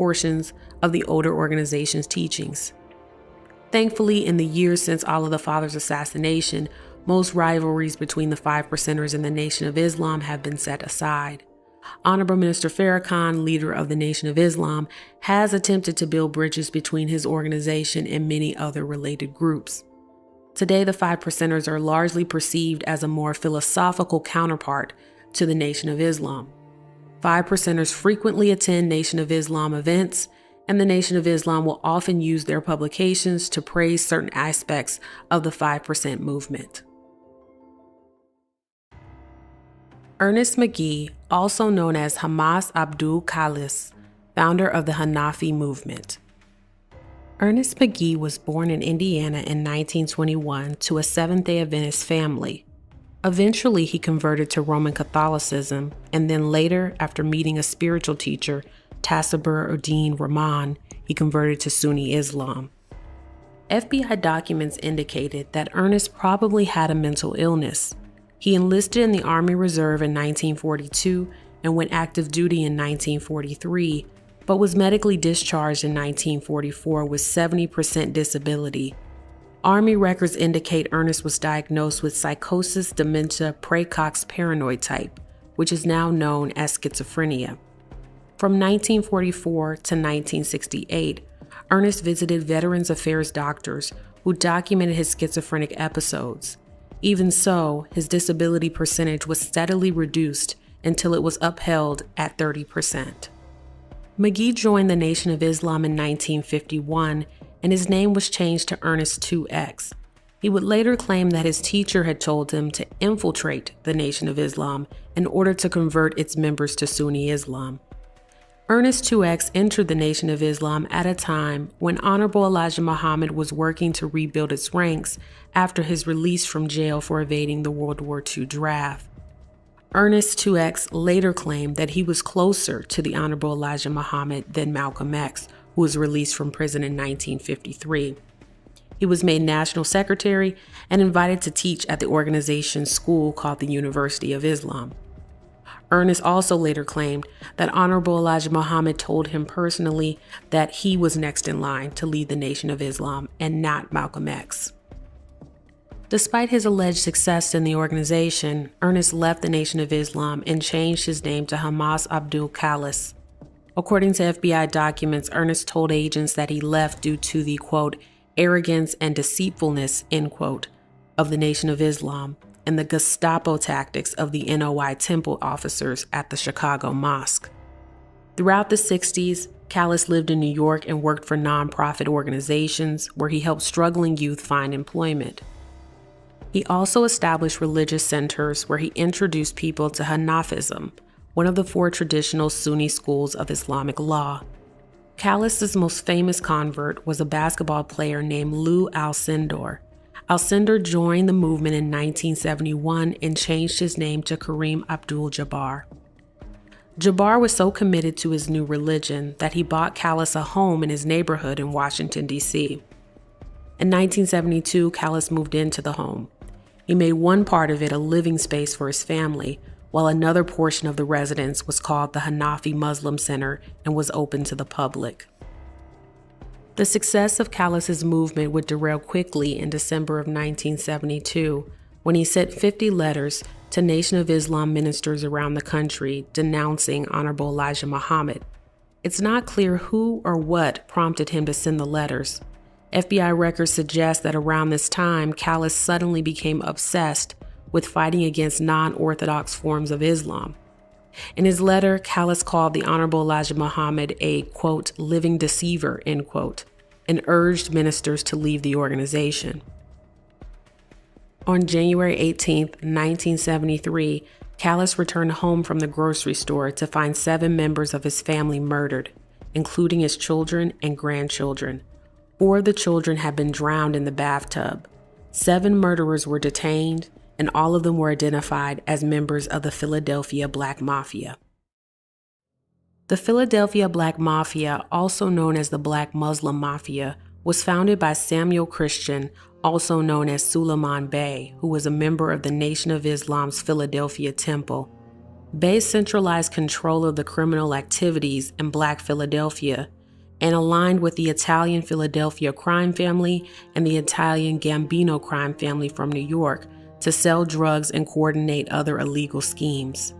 portions of the older organization's teachings. Thankfully, in the years since Allah the Father's assassination, most rivalries between the 5%ers and the Nation of Islam have been set aside. Honorable Minister Farrakhan, leader of the Nation of Islam, has attempted to build bridges between his organization and many other related groups. Today, the 5%ers are largely perceived as a more philosophical counterpart to the Nation of Islam. 5%ers frequently attend Nation of Islam events, and the Nation of Islam will often use their publications to praise certain aspects of the 5% movement. Ernest McGee, also known as Hamas Abdul Khalis, founder of the Hanafi movement. Ernest McGee was born in Indiana in 1921 to a Seventh-day Adventist family. Eventually, he converted to Roman Catholicism, and then later, after meeting a spiritual teacher, Tasabur Uddin Rahman, he converted to Sunni Islam. FBI documents indicated that Ernest probably had a mental illness. He enlisted in the Army Reserve in 1942 and went active duty in 1943, but was medically discharged in 1944 with 70% disability. Army records indicate Ernest was diagnosed with psychosis dementia praecox paranoid type, which is now known as schizophrenia. From 1944 to 1968, Ernest visited Veterans Affairs doctors who documented his schizophrenic episodes. Even so, his disability percentage was steadily reduced until it was upheld at 30%. McGee joined the Nation of Islam in 1951, and his name was changed to Ernest 2X. He would later claim that his teacher had told him to infiltrate the Nation of Islam in order to convert its members to Sunni Islam. Ernest 2X entered the Nation of Islam at a time when Honorable Elijah Muhammad was working to rebuild its ranks after his release from jail for evading the World War II draft. Ernest 2X later claimed that he was closer to the Honorable Elijah Muhammad than Malcolm X, who was released from prison in 1953. He was made national secretary and invited to teach at the organization's school called the University of Islam. Ernest also later claimed that Honorable Elijah Muhammad told him personally that he was next in line to lead the Nation of Islam and not Malcolm X. Despite his alleged success in the organization, Ernest left the Nation of Islam and changed his name to Hamas Abdul Khalis. According to FBI documents, Ernest told agents that he left due to the, quote, arrogance and deceitfulness, end quote, of the Nation of Islam and the Gestapo tactics of the NOI temple officers at the Chicago Mosque. Throughout the 60s, Khalis lived in New York and worked for nonprofit organizations where he helped struggling youth find employment. He also established religious centers where he introduced people to Hanafism, one of the 4 traditional Sunni schools of Islamic law. Khalis's most famous convert was a basketball player named Lou Alcindor. Alcindor joined the movement in 1971 and changed his name to Kareem Abdul-Jabbar. Jabbar was so committed to his new religion that he bought Khalis a home in his neighborhood in Washington, D.C. In 1972, Khalis moved into the home. He made one part of it a living space for his family, while another portion of the residence was called the Hanafi Muslim Center and was open to the public. The success of Khalis's movement would derail quickly in December of 1972, when he sent 50 letters to Nation of Islam ministers around the country denouncing Honorable Elijah Muhammad. It's not clear who or what prompted him to send the letters. FBI records suggest that around this time, Khalis suddenly became obsessed with fighting against non-Orthodox forms of Islam. In his letter, Khalis called the Honorable Elijah Muhammad a, quote, living deceiver, end quote, and urged ministers to leave the organization. On January 18, 1973, Khalis returned home from the grocery store to find 7 members of his family murdered, including his children and grandchildren. 4 of the children had been drowned in the bathtub. 7 murderers were detained, and all of them were identified as members of the Philadelphia Black Mafia. The Philadelphia Black Mafia, also known as the Black Muslim Mafia, was founded by Samuel Christian, also known as Suleiman Bey, who was a member of the Nation of Islam's Philadelphia Temple. Bey centralized control of the criminal activities in Black Philadelphia and aligned with the Italian Philadelphia crime family and the Italian Gambino crime family from New York to sell drugs and coordinate other illegal schemes.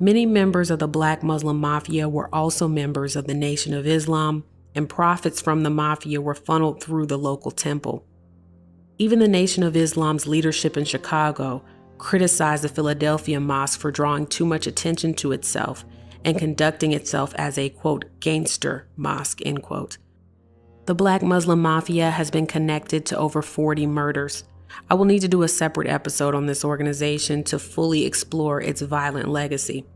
Many members of the Black Muslim Mafia were also members of the Nation of Islam, and profits from the Mafia were funneled through the local temple. Even the Nation of Islam's leadership in Chicago criticized the Philadelphia Mosque for drawing too much attention to itself and conducting itself as a, quote, gangster mosque, end quote. The Black Muslim Mafia has been connected to over 40 murders. I will need to do a separate episode on this organization to fully explore its violent legacy.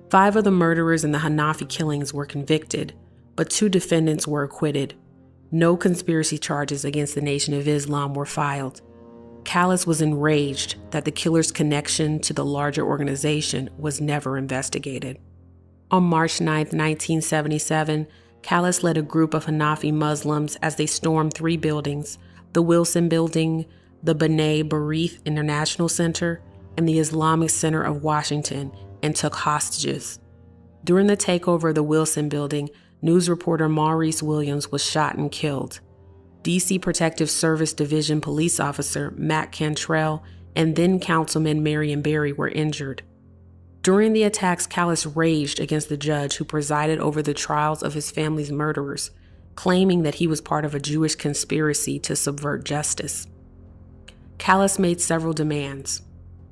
5 of the murderers in the Hanafi killings were convicted, but 2 defendants were acquitted. No conspiracy charges against the Nation of Islam were filed. Callis was enraged that the killer's connection to the larger organization was never investigated. On March 9, 1977, Callis led a group of Hanafi Muslims as they stormed 3 buildings: the Wilson Building, the B'nai B'rith International Center, and the Islamic Center of Washington, and took hostages. During the takeover of the Wilson Building, news reporter Maurice Williams was shot and killed. D.C. Protective Service Division police officer Matt Cantrell and then Councilman Marion Barry were injured. During the attacks, Callis raged against the judge who presided over the trials of his family's murderers, claiming that he was part of a Jewish conspiracy to subvert justice. Callis made several demands.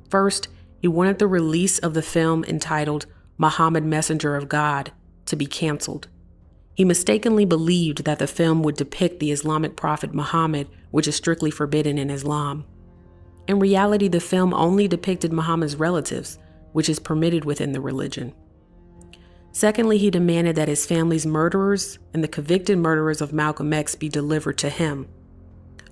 First, he wanted the release of the film entitled Muhammad Messenger of God to be canceled. He mistakenly believed that the film would depict the Islamic prophet Muhammad, which is strictly forbidden in Islam. In reality, the film only depicted Muhammad's relatives, which is permitted within the religion. Secondly, he demanded that his family's murderers and the convicted murderers of Malcolm X be delivered to him.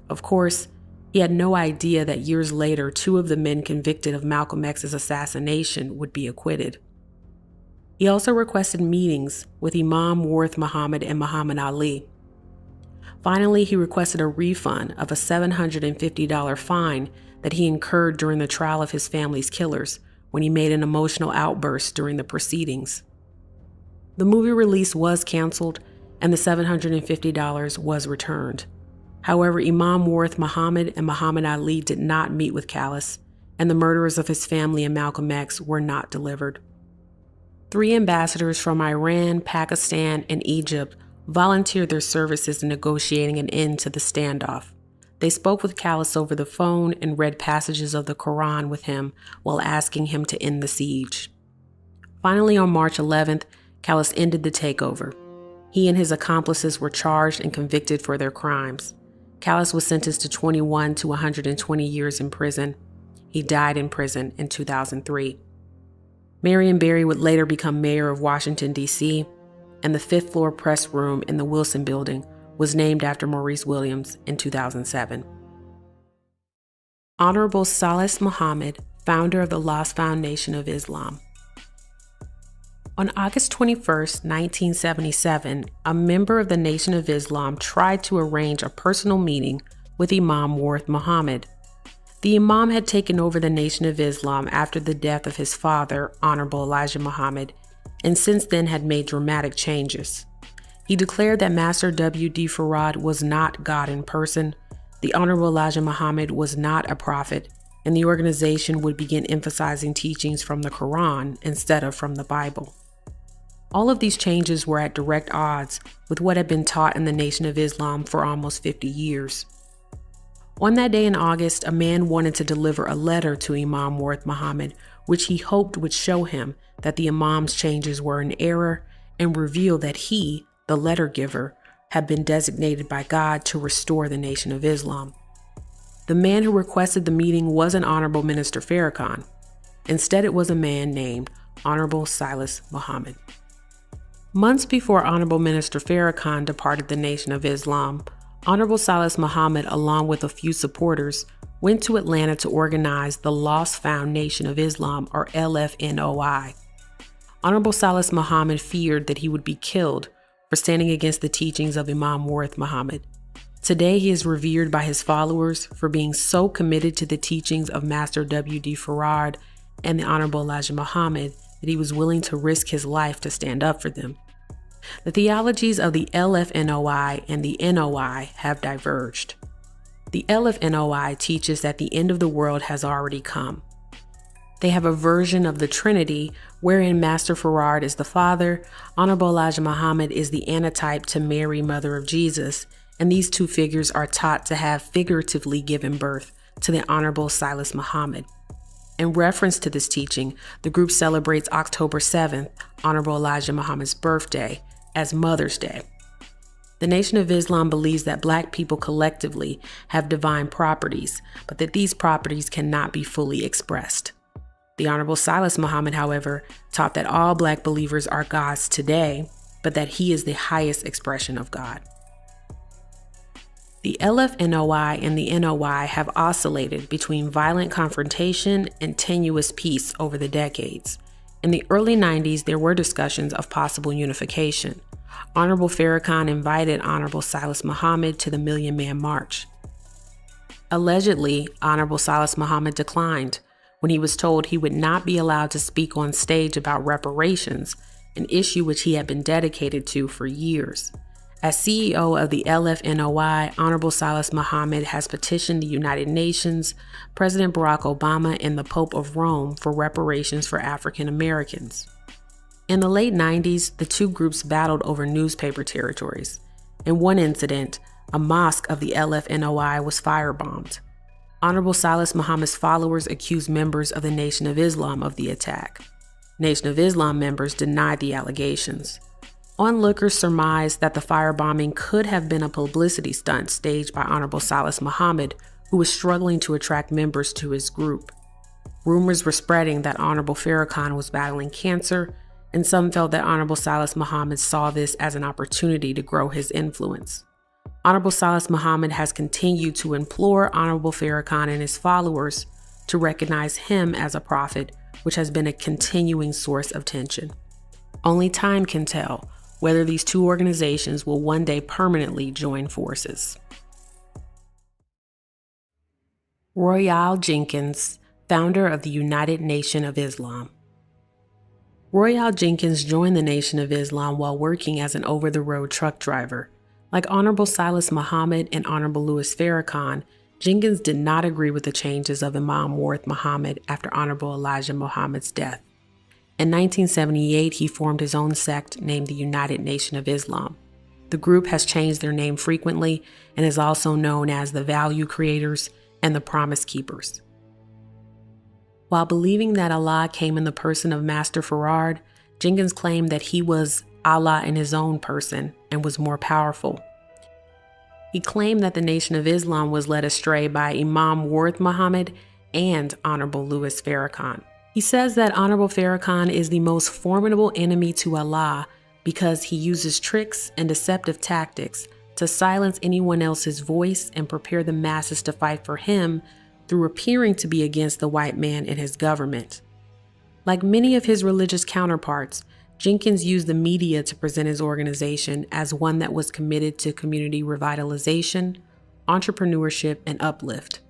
Of course, he had no idea that years later, 2 of the men convicted of Malcolm X's assassination would be acquitted. He also requested meetings with Imam Worth Muhammad and Muhammad Ali. Finally, he requested a refund of a $750 fine that he incurred during the trial of his family's killers when he made an emotional outburst during the proceedings. The movie release was canceled and the $750 was returned. However, Imam Worth Muhammad and Muhammad Ali did not meet with Callis, and the murderers of his family and Malcolm X were not delivered. 3 ambassadors from Iran, Pakistan, and Egypt volunteered their services in negotiating an end to the standoff. They spoke with Callis over the phone and read passages of the Quran with him while asking him to end the siege. Finally, on March 11th, Callis ended the takeover. He and his accomplices were charged and convicted for their crimes. Callis was sentenced to 21 to 120 years in prison. He died in prison in 2003. Marion Barry would later become mayor of Washington, D.C., and the 5th floor press room in the Wilson Building was named after Maurice Williams in 2007. Honorable Salis Muhammad, founder of the Lost Foundation of Islam. On August 21, 1977, a member of the Nation of Islam tried to arrange a personal meeting with Imam Worth Muhammad. The Imam had taken over the Nation of Islam after the death of his father, Honorable Elijah Muhammad, and since then had made dramatic changes. He declared that Master W.D. Farad was not God in person, the Honorable Elijah Muhammad was not a prophet, and the organization would begin emphasizing teachings from the Quran instead of from the Bible. All of these changes were at direct odds with what had been taught in the Nation of Islam for almost 50 years. On that day in August, a man wanted to deliver a letter to Imam Worth Muhammad, which he hoped would show him that the Imam's changes were an error and reveal that he, the letter giver, had been designated by God to restore the Nation of Islam. The man who requested the meeting wasn't Honorable Minister Farrakhan. Instead, it was a man named Honorable Salis Muhammad. Months before Honorable Minister Farrakhan departed the Nation of Islam, Honorable Salis Muhammad, along with a few supporters, went to Atlanta to organize the Lost Found Nation of Islam, or LFNOI. Honorable Salis Muhammad feared that he would be killed for standing against the teachings of Imam Worth Muhammad. Today, he is revered by his followers for being so committed to the teachings of Master W.D. Farad and the Honorable Elijah Muhammad that he was willing to risk his life to stand up for them. The theologies of the LFNOI and the NOI have diverged. The LFNOI teaches that the end of the world has already come. They have a version of the Trinity wherein Master Farad is the Father, Honorable Elijah Muhammad is the antitype to Mary, Mother of Jesus, and these two figures are taught to have figuratively given birth to the Honorable Silas Muhammad. In reference to this teaching, the group celebrates October 7th, Honorable Elijah Muhammad's birthday, as Mother's Day. The Nation of Islam believes that Black people collectively have divine properties, but that these properties cannot be fully expressed. The Honorable Silas Muhammad, however, taught that all Black believers are gods today, but that he is the highest expression of God. The LFNOI and the NOI have oscillated between violent confrontation and tenuous peace over the decades. In the early 90s, there were discussions of possible unification. Honorable Farrakhan invited Honorable Silas Muhammad to the Million Man March. Allegedly, Honorable Silas Muhammad declined when he was told he would not be allowed to speak on stage about reparations, an issue which he had been dedicated to for years. As CEO of the LFNOI, Honorable Silas Muhammad has petitioned the United Nations, President Barack Obama, and the Pope of Rome for reparations for African Americans. In the late 90s, the two groups battled over newspaper territories. In one incident, a mosque of the LFNOI was firebombed. Honorable Silas Muhammad's followers accused members of the Nation of Islam of the attack. Nation of Islam members denied the allegations. Onlookers surmised that the firebombing could have been a publicity stunt staged by Honorable Silas Muhammad, who was struggling to attract members to his group. Rumors were spreading that Honorable Farrakhan was battling cancer, and some felt that Honorable Silas Muhammad saw this as an opportunity to grow his influence. Honorable Silas Muhammad has continued to implore Honorable Farrakhan and his followers to recognize him as a prophet, which has been a continuing source of tension. Only time can tell whether these two organizations will one day permanently join forces. Royale Jenkins, founder of the United Nation of Islam. Royale Jenkins joined the Nation of Islam while working as an over-the-road truck driver. Like Honorable Silas Muhammad and Honorable Louis Farrakhan, Jenkins did not agree with the changes of Imam Worth Muhammad after Honorable Elijah Muhammad's death. In 1978, he formed his own sect named the United Nation of Islam. The group has changed their name frequently and is also known as the Value Creators and the Promise Keepers. While believing that Allah came in the person of Master Farad, Jenkins claimed that he was Allah in his own person and was more powerful. He claimed that the Nation of Islam was led astray by Imam Worth Muhammad and Honorable Louis Farrakhan. He says that Honorable Farrakhan is the most formidable enemy to Allah because he uses tricks and deceptive tactics to silence anyone else's voice and prepare the masses to fight for him through appearing to be against the white man and his government. Like many of his religious counterparts, Jenkins used the media to present his organization as one that was committed to community revitalization, entrepreneurship, and uplift.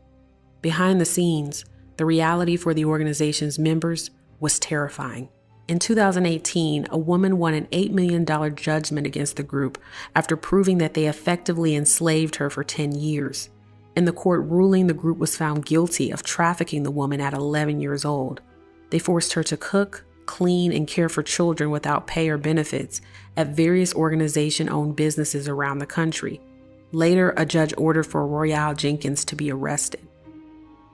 Behind the scenes, the reality for the organization's members was terrifying. In 2018, a woman won an $8 million judgment against the group after proving that they effectively enslaved her for 10 years. In the court ruling, the group was found guilty of trafficking the woman at 11 years old. They forced her to cook, clean, and care for children without pay or benefits at various organization-owned businesses around the country. Later, a judge ordered for Royale Jenkins to be arrested.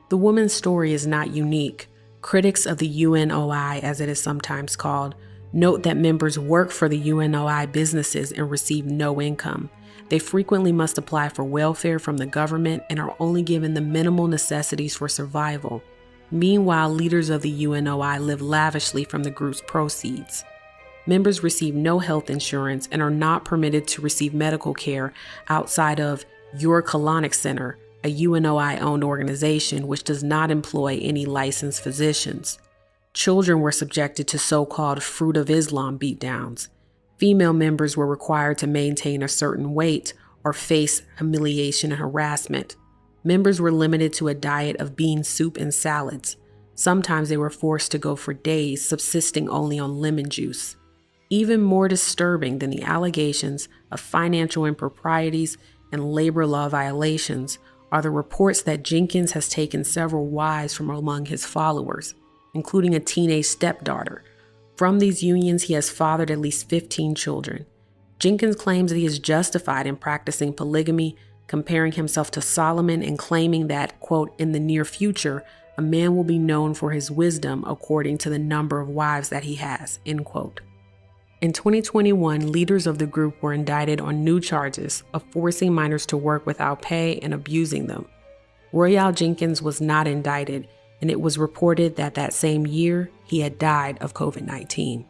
The woman's story is not unique. Critics of the UNOI, as it is sometimes called, note that members work for the UNOI businesses and receive no income. They frequently must apply for welfare from the government and are only given the minimal necessities for survival. Meanwhile, leaders of the UNOI live lavishly from the group's proceeds. Members receive no health insurance and are not permitted to receive medical care outside of Your Colonic Center, a UNOI-owned organization which does not employ any licensed physicians. Children were subjected to so-called Fruit of Islam beatdowns. Female members were required to maintain a certain weight or face humiliation and harassment. Members were limited to a diet of bean soup and salads. Sometimes they were forced to go for days, subsisting only on lemon juice. Even more disturbing than the allegations of financial improprieties and labor law violations are the reports that Jenkins has taken several wives from among his followers, including a teenage stepdaughter. From these unions, he has fathered at least 15 children. Jenkins claims that he is justified in practicing polygamy, comparing himself to Solomon and claiming that, quote, in the near future, a man will be known for his wisdom according to the number of wives that he has, end quote. In 2021, leaders of the group were indicted on new charges of forcing minors to work without pay and abusing them. Royale Jenkins was not indicted, and it was reported that that same year he had died of COVID-19.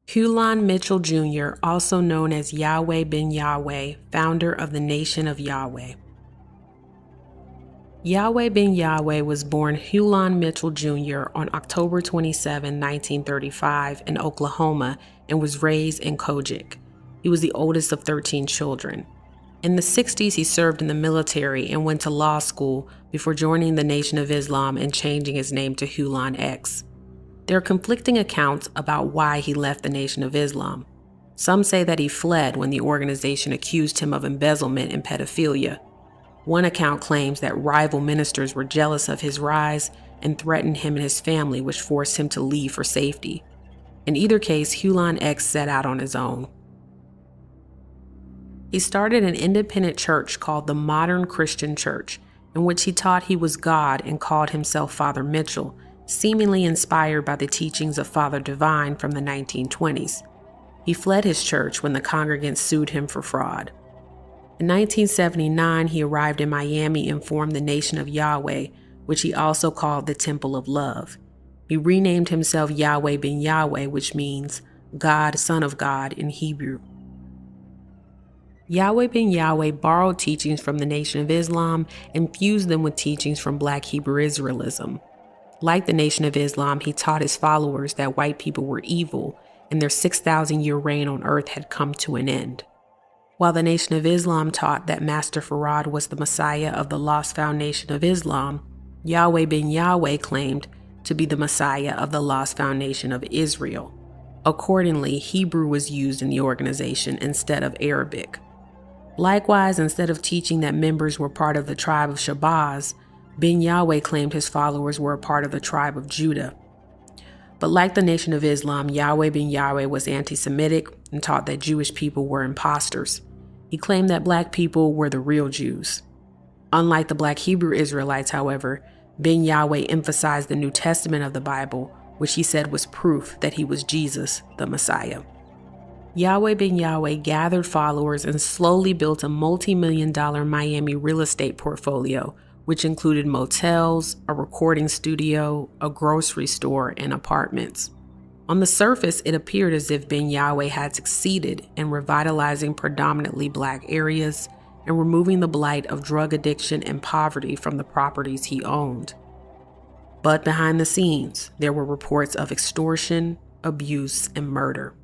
Hulon Mitchell Jr., also known as Yahweh ben Yahweh, founder of the Nation of Yahweh. Yahweh ben Yahweh was born Hulon Mitchell Jr. on October 27, 1935 in Oklahoma and was raised in Kojic. He was the oldest of 13 children. In the 60s, he served in the military and went to law school before joining the Nation of Islam and changing his name to Hulon X. There are conflicting accounts about why he left the Nation of Islam. Some say that he fled when the organization accused him of embezzlement and pedophilia. One account claims that rival ministers were jealous of his rise and threatened him and his family, which forced him to leave for safety. In either case, Hulon X set out on his own. He started an independent church called the Modern Christian Church, in which he taught he was God and called himself Father Mitchell, seemingly inspired by the teachings of Father Divine from the 1920s. He fled his church when the congregants sued him for fraud. In 1979, he arrived in Miami and formed the Nation of Yahweh, which he also called the Temple of Love. He renamed himself Yahweh ben Yahweh, which means God, Son of God in Hebrew. Yahweh ben Yahweh borrowed teachings from the Nation of Islam and fused them with teachings from Black Hebrew Israelism. Like the Nation of Islam, he taught his followers that white people were evil and their 6,000-year reign on earth had come to an end. While the Nation of Islam taught that Master Farad was the Messiah of the lost foundation of Islam, Yahweh ben Yahweh claimed to be the Messiah of the lost foundation of Israel. Accordingly, Hebrew was used in the organization instead of Arabic. Likewise, instead of teaching that members were part of the tribe of Shabazz, Ben Yahweh claimed his followers were a part of the tribe of Judah. But like the Nation of Islam, Yahweh ben Yahweh was anti-Semitic and taught that Jewish people were imposters. He claimed that Black people were the real Jews. Unlike the Black Hebrew Israelites, however, Ben Yahweh emphasized the New Testament of the Bible, which he said was proof that he was Jesus, the Messiah. Yahweh ben Yahweh gathered followers and slowly built a multi-million-dollar Miami real estate portfolio, which included motels, a recording studio, a grocery store, and apartments. On the surface, it appeared as if Ben Yahweh had succeeded in revitalizing predominantly Black areas and removing the blight of drug addiction and poverty from the properties he owned. But behind the scenes, there were reports of extortion, abuse, and murder.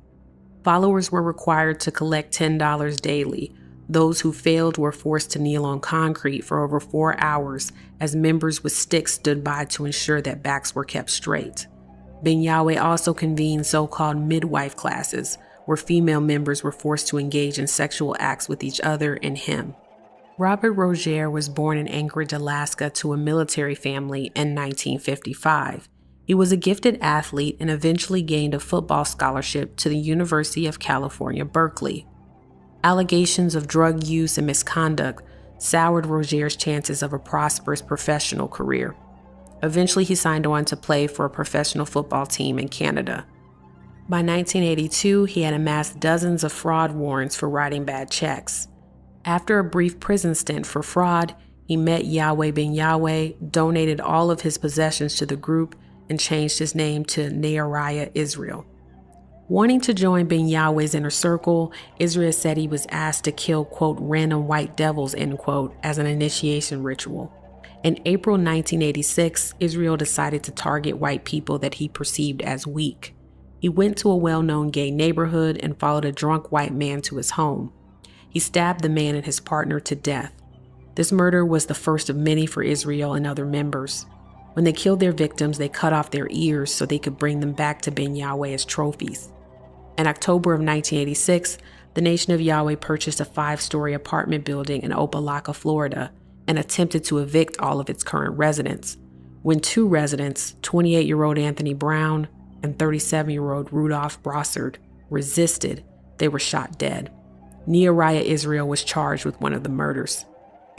Followers were required to collect $10 daily. Those who failed were forced to kneel on concrete for over 4 hours as members with sticks stood by to ensure that backs were kept straight. Ben Yahweh also convened so-called midwife classes, where female members were forced to engage in sexual acts with each other and him. Robert Rogier was born in Anchorage, Alaska, to a military family in 1955. He was a gifted athlete and eventually gained a football scholarship to the University of California, Berkeley. Allegations of drug use and misconduct soured Rogier's chances of a prosperous professional career. Eventually, he signed on to play for a professional football team in Canada. By 1982, he had amassed dozens of fraud warrants for writing bad checks. After a brief prison stint for fraud, he met Yahweh ben Yahweh, donated all of his possessions to the group, and changed his name to Neariah Israel. Wanting to join Ben Yahweh's inner circle, Israel said he was asked to kill, quote, random white devils, end quote, as an initiation ritual. In April 1986, Israel decided to target white people that he perceived as weak. He went to a well-known gay neighborhood and followed a drunk white man to his home. He stabbed the man and his partner to death. This murder was the first of many for Israel and other members. When they killed their victims, they cut off their ears so they could bring them back to Ben Yahweh as trophies. In October of 1986, the Nation of Yahweh purchased a 5-story apartment building in Opa-locka, Florida, and attempted to evict all of its current residents. When 2 residents, 28-year-old Anthony Brown and 37-year-old Rudolph Brossard, resisted, they were shot dead. Nehariah Israel was charged with one of the murders.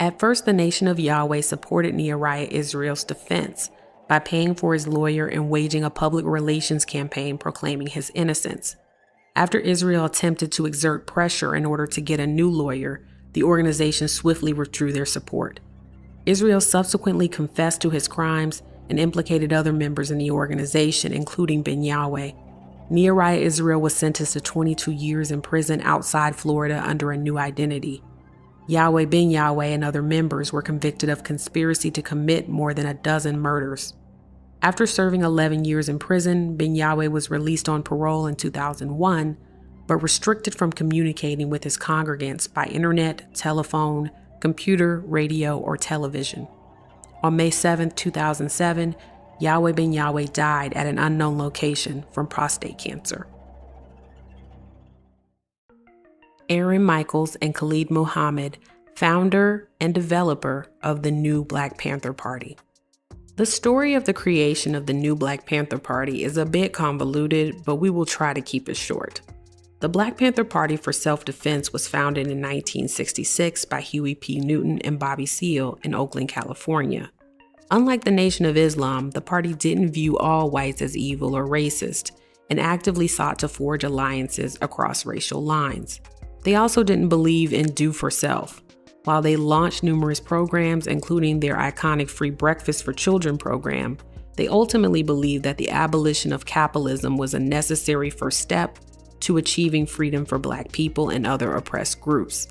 At first, the Nation of Yahweh supported Nehariah Israel's defense by paying for his lawyer and waging a public relations campaign proclaiming his innocence. After Israel attempted to exert pressure in order to get a new lawyer, the organization swiftly withdrew their support. Israel subsequently confessed to his crimes and implicated other members in the organization, including Ben Yahweh. Nehariah Israel was sentenced to 22 years in prison outside Florida under a new identity. Yahweh Ben Yahweh and other members were convicted of conspiracy to commit more than a dozen murders. After serving 11 years in prison, Ben Yahweh was released on parole in 2001, but restricted from communicating with his congregants by internet, telephone, computer, radio, or television. On May 7, 2007, Yahweh Ben Yahweh died at an unknown location from prostate cancer. Aaron Michaels and Khalid Muhammad, founder and developer of the New Black Panther Party. The story of the creation of the New Black Panther Party is a bit convoluted, but we will try to keep it short. The Black Panther Party for Self-Defense was founded in 1966 by Huey P. Newton and Bobby Seale in Oakland, California. Unlike the Nation of Islam, the party didn't view all whites as evil or racist and actively sought to forge alliances across racial lines. They also didn't believe in do for self. While they launched numerous programs, including their iconic Free Breakfast for Children program, they ultimately believed that the abolition of capitalism was a necessary first step to achieving freedom for Black people and other oppressed groups.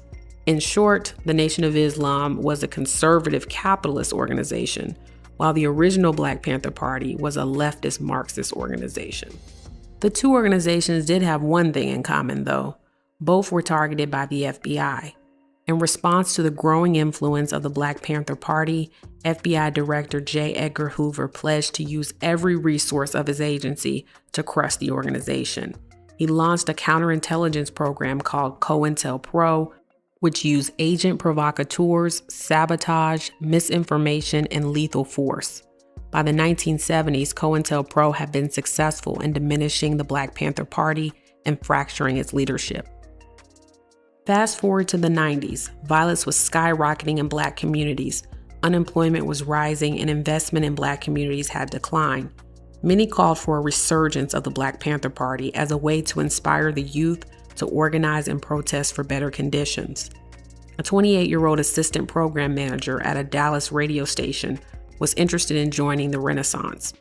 In short, the Nation of Islam was a conservative capitalist organization, while the original Black Panther Party was a leftist Marxist organization. The two organizations did have one thing in common, though. Both were targeted by the FBI. In response to the growing influence of the Black Panther Party, FBI Director J. Edgar Hoover pledged to use every resource of his agency to crush the organization. He launched a counterintelligence program called COINTELPRO, which used agent provocateurs, sabotage, misinformation, and lethal force. By the 1970s, COINTELPRO had been successful in diminishing the Black Panther Party and fracturing its leadership. Fast forward to the 90s, violence was skyrocketing in Black communities, unemployment was rising, and investment in Black communities had declined. Many called for a resurgence of the Black Panther Party as a way to inspire the youth to organize and protest for better conditions. A 28-year-old assistant program manager at a Dallas radio station was interested in joining the Renaissance.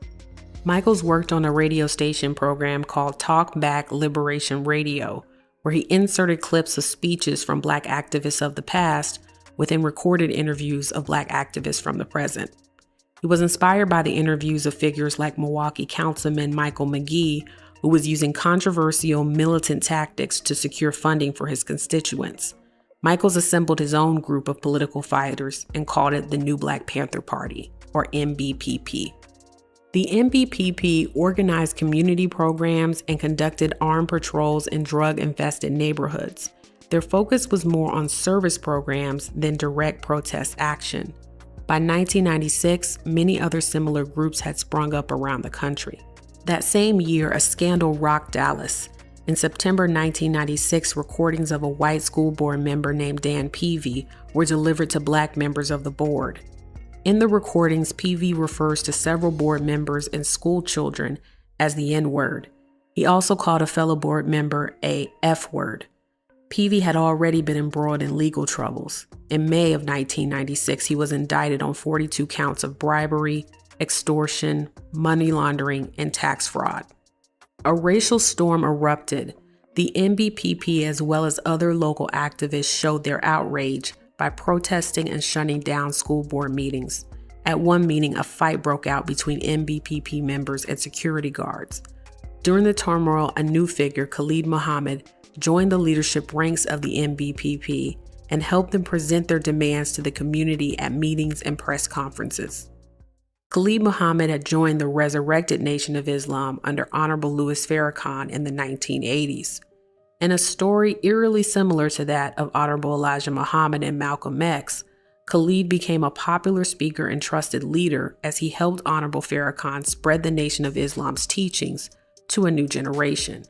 Michaels worked on a radio station program called Talk Back Liberation Radio, where he inserted clips of speeches from Black activists of the past within recorded interviews of Black activists from the present. He was inspired by the interviews of figures like Milwaukee Councilman Michael McGee, who was using controversial militant tactics to secure funding for his constituents. Michaels assembled his own group of political fighters and called it the New Black Panther Party, or NBPP. The NBPP organized community programs and conducted armed patrols in drug-infested neighborhoods. Their focus was more on service programs than direct protest action. By 1996, many other similar groups had sprung up around the country. That same year, a scandal rocked Dallas. In September 1996, recordings of a white school board member named Dan Peavy were delivered to Black members of the board. In the recordings, Peavy refers to several board members and school children as the N-word. He also called a fellow board member a F-word. Peavy had already been embroiled in legal troubles. In May of 1996, he was indicted on 42 counts of bribery, extortion, money laundering, and tax fraud. A racial storm erupted. The NBPP, as well as other local activists, showed their outrage by protesting and shutting down school board meetings. At one meeting, a fight broke out between NBPP members and security guards. During the turmoil, a new figure, Khalid Muhammad, joined the leadership ranks of the NBPP and helped them present their demands to the community at meetings and press conferences. Khalid Muhammad had joined the resurrected Nation of Islam under Honorable Louis Farrakhan in the 1980s. In a story eerily similar to that of Honorable Elijah Muhammad and Malcolm X, Khalid became a popular speaker and trusted leader as he helped Honorable Farrakhan spread the Nation of Islam's teachings to a new generation.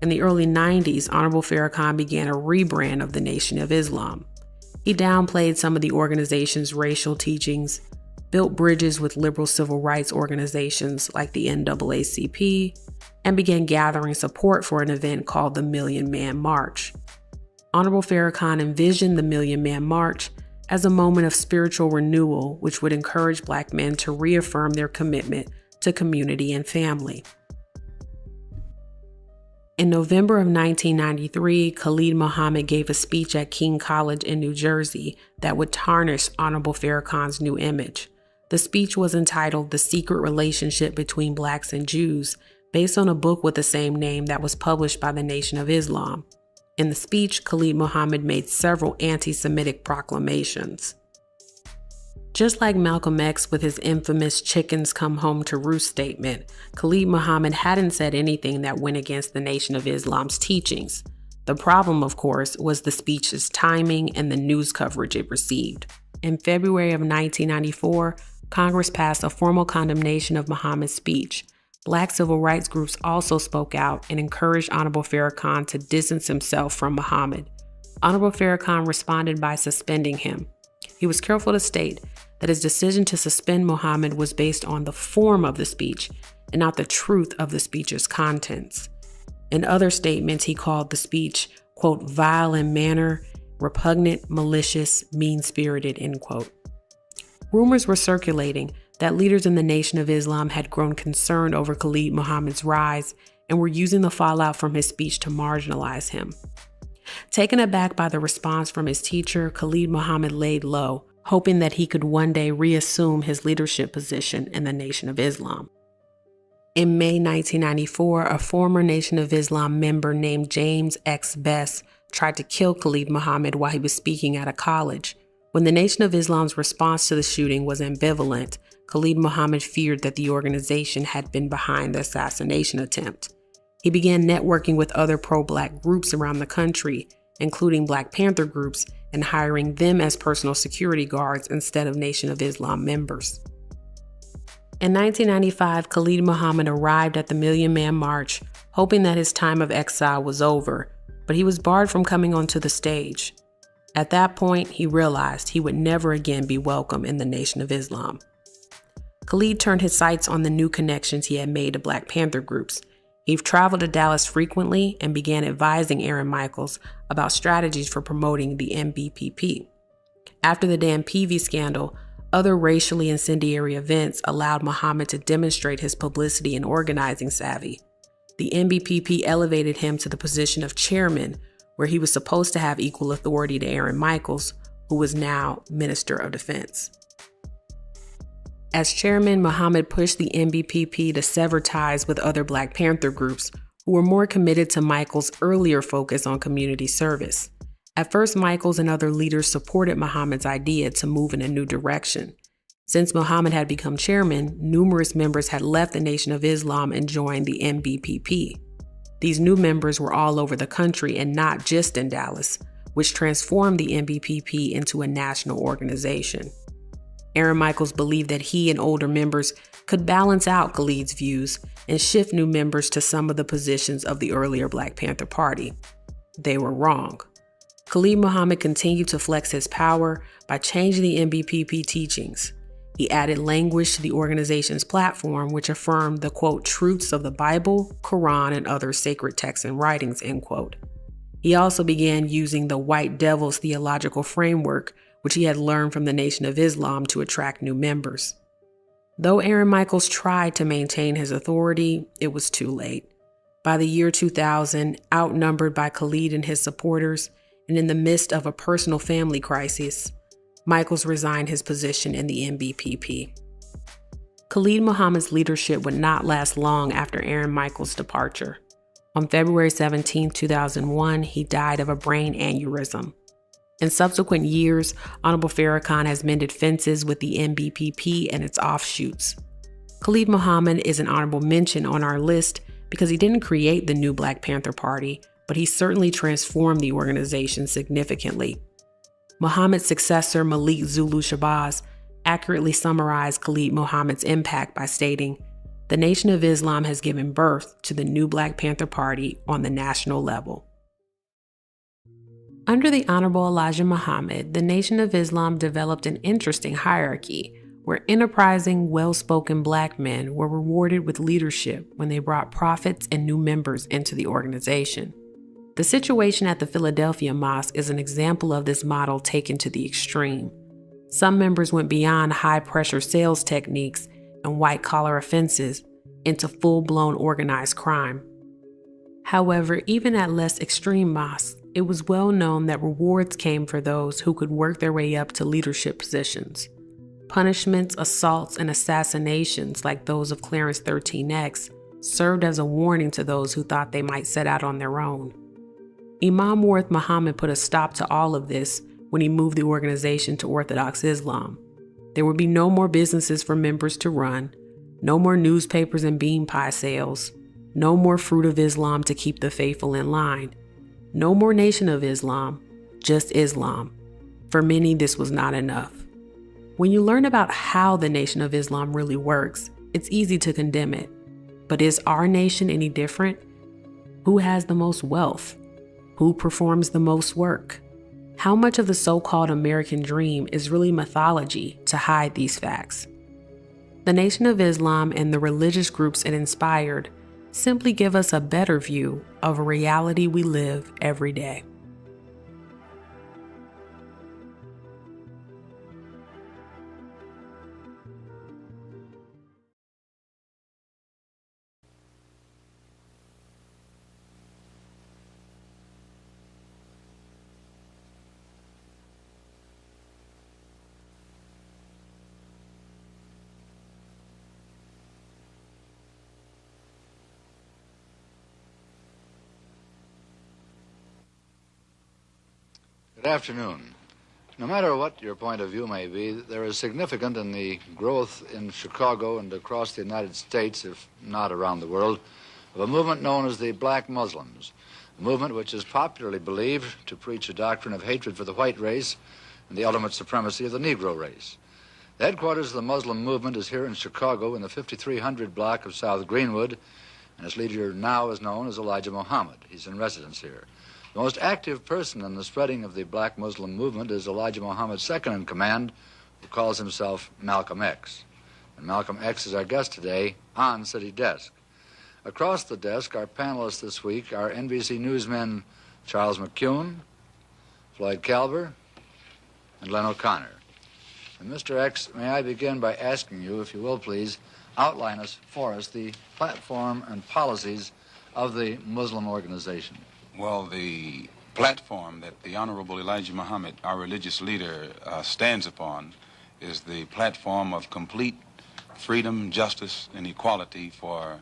In the early 90s, Honorable Farrakhan began a rebrand of the Nation of Islam. He downplayed some of the organization's racial teachings, built bridges with liberal civil rights organizations like the NAACP, and began gathering support for an event called the Million Man March. Honorable Farrakhan envisioned the Million Man March as a moment of spiritual renewal, which would encourage Black men to reaffirm their commitment to community and family. In November of 1993, Khalid Muhammad gave a speech at King College in New Jersey that would tarnish Honorable Farrakhan's new image. The speech was entitled The Secret Relationship Between Blacks and Jews, based on a book with the same name that was published by the Nation of Islam. In the speech, Khalid Muhammad made several anti-Semitic proclamations. Just like Malcolm X with his infamous "chickens come home to roost" statement, Khalid Muhammad hadn't said anything that went against the Nation of Islam's teachings. The problem, of course, was the speech's timing and the news coverage it received. In February of 1994, Congress passed a formal condemnation of Muhammad's speech. Black civil rights groups also spoke out and encouraged Honorable Farrakhan to distance himself from Muhammad. Honorable Farrakhan responded by suspending him. He was careful to state that his decision to suspend Muhammad was based on the form of the speech and not the truth of the speech's contents. In other statements, he called the speech, quote, "vile in manner, repugnant, malicious, mean-spirited," end quote. Rumors were circulating that leaders in the Nation of Islam had grown concerned over Khalid Muhammad's rise and were using the fallout from his speech to marginalize him. Taken aback by the response from his teacher, Khalid Muhammad laid low, hoping that he could one day reassume his leadership position in the Nation of Islam. In May 1994, a former Nation of Islam member named James X. Bess tried to kill Khalid Muhammad while he was speaking at a college. When the Nation of Islam's response to the shooting was ambivalent, Khalid Muhammad feared that the organization had been behind the assassination attempt. He began networking with other pro-Black groups around the country, including Black Panther groups, and hiring them as personal security guards instead of Nation of Islam members. In 1995, Khalid Muhammad arrived at the Million Man March, hoping that his time of exile was over, but he was barred from coming onto the stage. At that point, he realized he would never again be welcome in the Nation of Islam. Khalid turned his sights on the new connections he had made to Black Panther groups. He traveled to Dallas frequently and began advising Aaron Michaels about strategies for promoting the MBPP. After the Dan Peavy scandal, other racially incendiary events allowed Muhammad to demonstrate his publicity and organizing savvy. The MBPP elevated him to the position of chairman, where he was supposed to have equal authority to Aaron Michaels, who was now Minister of Defense. As chairman, Muhammad pushed the MBPP to sever ties with other Black Panther groups who were more committed to Michaels' earlier focus on community service. At first, Michaels and other leaders supported Muhammad's idea to move in a new direction. Since Muhammad had become chairman, numerous members had left the Nation of Islam and joined the MBPP. These new members were all over the country and not just in Dallas, which transformed the MBPP into a national organization. Aaron Michaels believed that he and older members could balance out Khalid's views and shift new members to some of the positions of the earlier Black Panther Party. They were wrong. Khalid Muhammad continued to flex his power by changing the MBPP teachings. He added language to the organization's platform, which affirmed the, quote, truths of the Bible, Quran, and other sacred texts and writings, end quote. He also began using the White Devil's theological framework, which he had learned from the Nation of Islam, to attract new members. Though Aaron Michaels tried to maintain his authority, it was too late. By the year 2000, outnumbered by Khalid and his supporters, and in the midst of a personal family crisis, Michaels resigned his position in the MBPP. Khalid Muhammad's leadership would not last long after Aaron Michaels' departure. On February 17, 2001, he died of a brain aneurysm. In subsequent years, Honorable Farrakhan has mended fences with the NBPP and its offshoots. Khalid Muhammad is an honorable mention on our list because he didn't create the new Black Panther Party, but he certainly transformed the organization significantly. Muhammad's successor, Malik Zulu Shabazz, accurately summarized Khalid Muhammad's impact by stating, "The Nation of Islam has given birth to the new Black Panther Party on the national level." Under the Honorable Elijah Muhammad, the Nation of Islam developed an interesting hierarchy where enterprising, well-spoken Black men were rewarded with leadership when they brought prophets and new members into the organization. The situation at the Philadelphia Mosque is an example of this model taken to the extreme. Some members went beyond high-pressure sales techniques and white-collar offenses into full-blown organized crime. However, even at less extreme mosques, it was well known that rewards came for those who could work their way up to leadership positions. Punishments, assaults, and assassinations like those of Clarence 13X served as a warning to those who thought they might set out on their own. Imam Worth Muhammad put a stop to all of this when he moved the organization to Orthodox Islam. There would be no more businesses for members to run, no more newspapers and bean pie sales, no more Fruit of Islam to keep the faithful in line, no more Nation of Islam, just Islam. For many, this was not enough. When you learn about how the Nation of Islam really works, it's easy to condemn it. But is our nation any different? Who has the most wealth? Who performs the most work? How much of the so-called American dream is really mythology to hide these facts? The Nation of Islam and the religious groups it inspired simply give us a better view of a reality we live every day. Good afternoon. No matter what your point of view may be, there is significant in the growth in Chicago and across the United States, if not around the world, of a movement known as the Black Muslims, a movement which is popularly believed to preach a doctrine of hatred for the white race and the ultimate supremacy of the Negro race. The headquarters of the Muslim movement is here in Chicago in the 5300 block of South Greenwood, and its leader now is known as Elijah Muhammad. He's in residence here. The most active person in the spreading of the Black Muslim movement is Elijah Muhammad's second-in-command, who calls himself Malcolm X. And Malcolm X is our guest today on City Desk. Across the desk, our panelists this week are NBC newsmen Charles McCune, Floyd Calver, and Len O'Connor. And Mr. X, may I begin by asking you, if you will please, outline for us the platform and policies of the Muslim organization. Well, the platform that the Honorable Elijah Muhammad, our religious leader, stands upon is the platform of complete freedom, justice, and equality for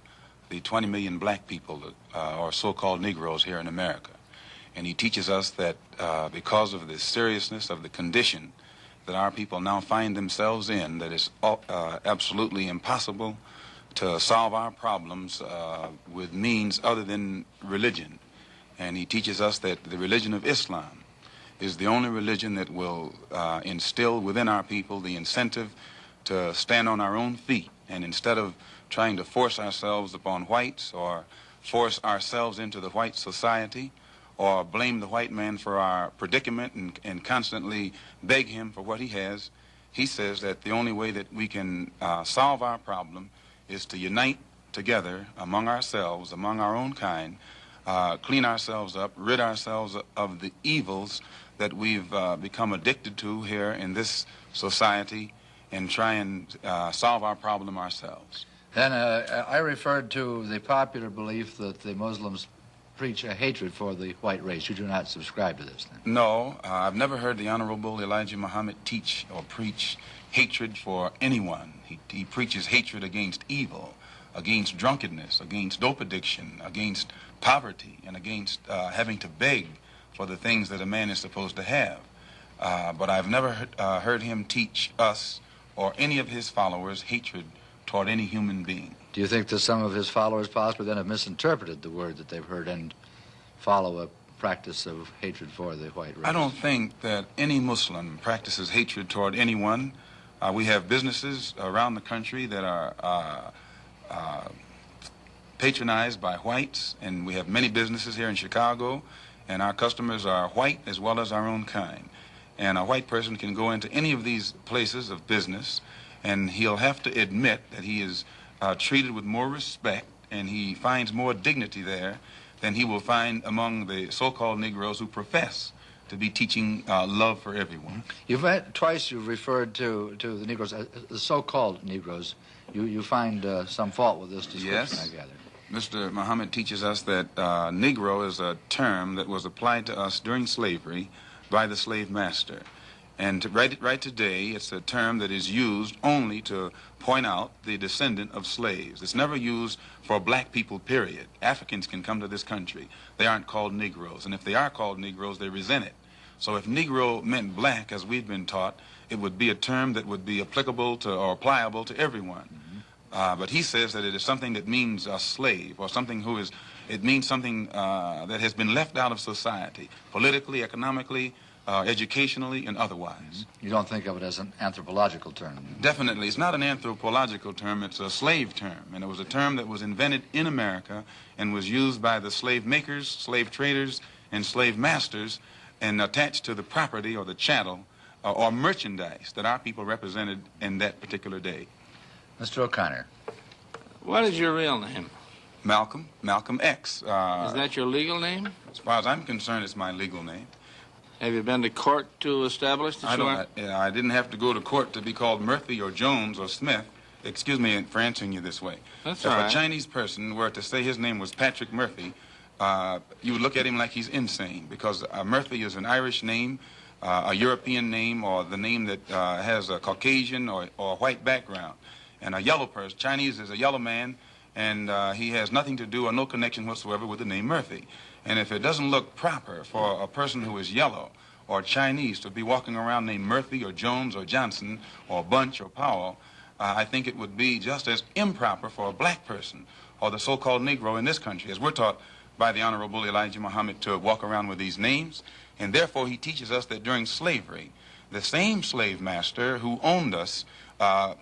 the 20 million black people, or so-called Negroes here in America. And he teaches us that because of the seriousness of the condition that our people now find themselves in, that it's absolutely impossible to solve our problems with means other than religion. And he teaches us that the religion of Islam is the only religion that will instill within our people the incentive to stand on our own feet. And instead of trying to force ourselves upon whites or force ourselves into the white society or blame the white man for our predicament and constantly beg him for what he has, he says that the only way that we can solve our problem is to unite together among ourselves, among our own kind, clean ourselves up, rid ourselves of the evils that we've become addicted to here in this society, and try and solve our problem ourselves. Then I referred to the popular belief that the Muslims preach a hatred for the white race. You do not subscribe to this, then? No, I've never heard the Honorable Elijah Muhammad teach or preach hatred for anyone. He preaches hatred against evil, against drunkenness, against dope addiction, against poverty, and against having to beg for the things that a man is supposed to have. but I've never heard him teach us or any of his followers hatred toward any human being. Do you think that some of his followers possibly then have misinterpreted the word that they've heard and follow a practice of hatred for the white race? I don't think that any Muslim practices hatred toward anyone. We have businesses around the country that are patronized by whites, and we have many businesses here in Chicago, and our customers are white as well as our own kind. And a white person can go into any of these places of business, and he'll have to admit that he is treated with more respect, and he finds more dignity there than he will find among the so-called Negroes who profess to be teaching love for everyone. Twice you've referred to the Negroes, the so-called Negroes. You find some fault with this description, Yes. I gather. Mr. Muhammad teaches us that Negro is a term that was applied to us during slavery by the slave master. And right today, it's a term that is used only to point out the descendant of slaves. It's never used for black people, period. Africans can come to this country. They aren't called Negroes. And if they are called Negroes, they resent it. So if Negro meant black, as we've been taught, it would be a term that would be applicable to or pliable to everyone. But he says that it is something that means a slave, or something it means something that has been left out of society, politically, economically, educationally, and otherwise. You don't think of it as an anthropological term? Definitely. It's not an anthropological term, it's a slave term. And it was a term that was invented in America and was used by the slave makers, slave traders, and slave masters, and attached to the property or the chattel or merchandise that our people represented in that particular day. Mr. O'Connor. What is your real name? Malcolm X. Is that your legal name? As far as I'm concerned, it's my legal name. Have you been to court to establish that you are? I didn't have to go to court to be called Murphy or Jones or Smith. Excuse me for answering you this way. That's if all right. a Chinese person were to say his name was Patrick Murphy, you would look at him like he's insane, because Murphy is an Irish name, a European name, or the name that has a Caucasian or white background. And a yellow person, Chinese is a yellow man, and he has nothing to do or no connection whatsoever with the name Murphy. And if it doesn't look proper for a person who is yellow or Chinese to be walking around named Murphy or Jones or Johnson or Bunch or Powell, I think it would be just as improper for a black person or the so-called Negro in this country, as we're taught by the Honorable Elijah Muhammad, to walk around with these names. And therefore he teaches us that during slavery, the same slave master who owned us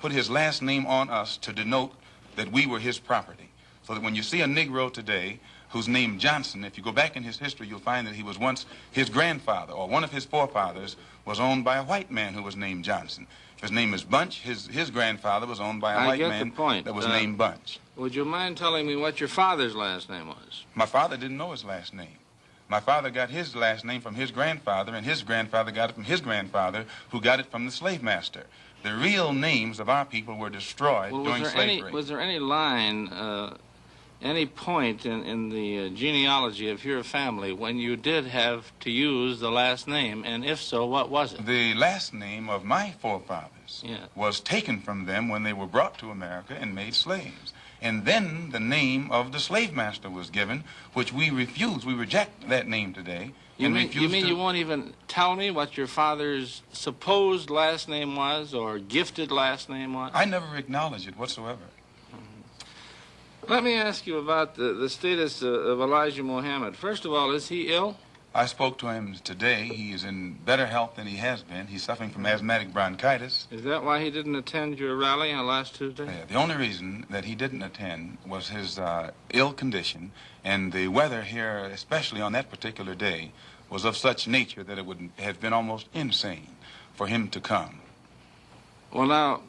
put his last name on us to denote that we were his property. So that when you see a Negro today who's named Johnson, if you go back in his history, you'll find that he was once, his grandfather or one of his forefathers was owned by a white man who was named Johnson. If his name is Bunch, his grandfather was owned by a white man that was named Bunch. Would you mind telling me what your father's last name was? My father didn't know his last name. My father got his last name from his grandfather, and his grandfather got it from his grandfather, who got it from the slave master. The real names of our people were destroyed during slavery. Was there any line, any point in the genealogy of your family when you did have to use the last name, and if so, what was it? The last name of my forefathers Yeah. was taken from them when they were brought to America and made slaves. And then the name of the slave master was given, which we refuse. We reject that name today. You mean you won't even tell me what your father's supposed last name was or gifted last name was? I never acknowledge it whatsoever. Let me ask you about the status of Elijah Muhammad. First of all, is he ill? I spoke to him today. He is in better health than he has been. He's suffering from asthmatic bronchitis. Is that why he didn't attend your rally on last Tuesday? The only reason that he didn't attend was his ill condition, and the weather here, especially on that particular day, was of such nature that it would have been almost insane for him to come. Well, now,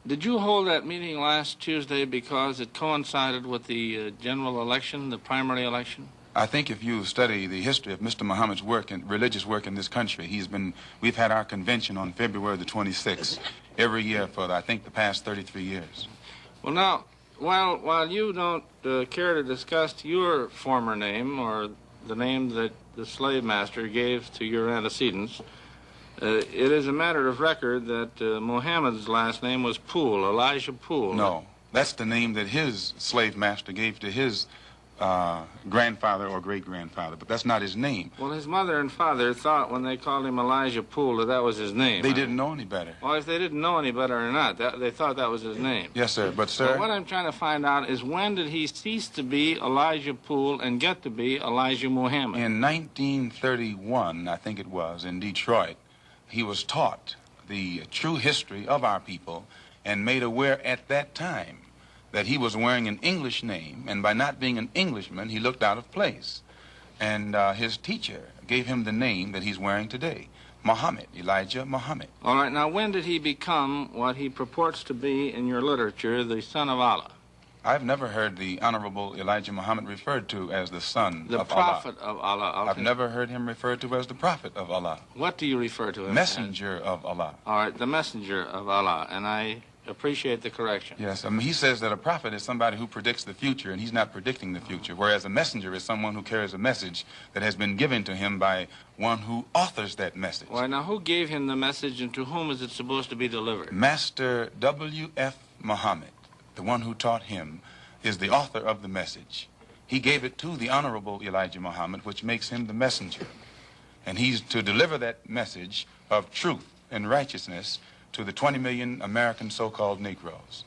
did you hold that meeting last Tuesday because it coincided with the general election, the primary election? I think if you study the history of Mr. Muhammad's work and religious work in this country, we've had our convention on February the 26th every year for, I think, the past 33 years. Well, now, while you don't care to discuss your former name or the name that the slave master gave to your antecedents, it is a matter of record that Muhammad's last name was Poole, Elijah Poole. No, that's the name that his slave master gave to his grandfather or great-grandfather, but that's not his name. Well, his mother and father thought when they called him Elijah Poole that that was his name. They didn't know any better. Well, if they didn't know any better or not, they thought that was his name. Yes, sir, but, sir... Well, what I'm trying to find out is when did he cease to be Elijah Poole and get to be Elijah Muhammad? In 1931, I think it was, in Detroit, he was taught the true history of our people and made aware at that time that he was wearing an English name, and by not being an Englishman, he looked out of place. And his teacher gave him the name that he's wearing today, Muhammad, Elijah Muhammad. All right, now when did he become what he purports to be in your literature, the son of Allah? I've never heard the Honorable Elijah Muhammad referred to as the son the of prophet Allah. of Allah. I've never heard him referred to as the prophet of Allah. What do you refer to him Messenger of Allah. All right, the messenger of Allah, and I appreciate the correction. Yes, he says that a prophet is somebody who predicts the future, and he's not predicting the future, whereas a messenger is someone who carries a message that has been given to him by one who authors that message. Well, now, who gave him the message, and to whom is it supposed to be delivered? Master W.F. Muhammad, the one who taught him, is the author of the message. He gave it to the Honorable Elijah Muhammad, which makes him the messenger. And he's to deliver that message of truth and righteousness to the 20 million American so-called Negroes,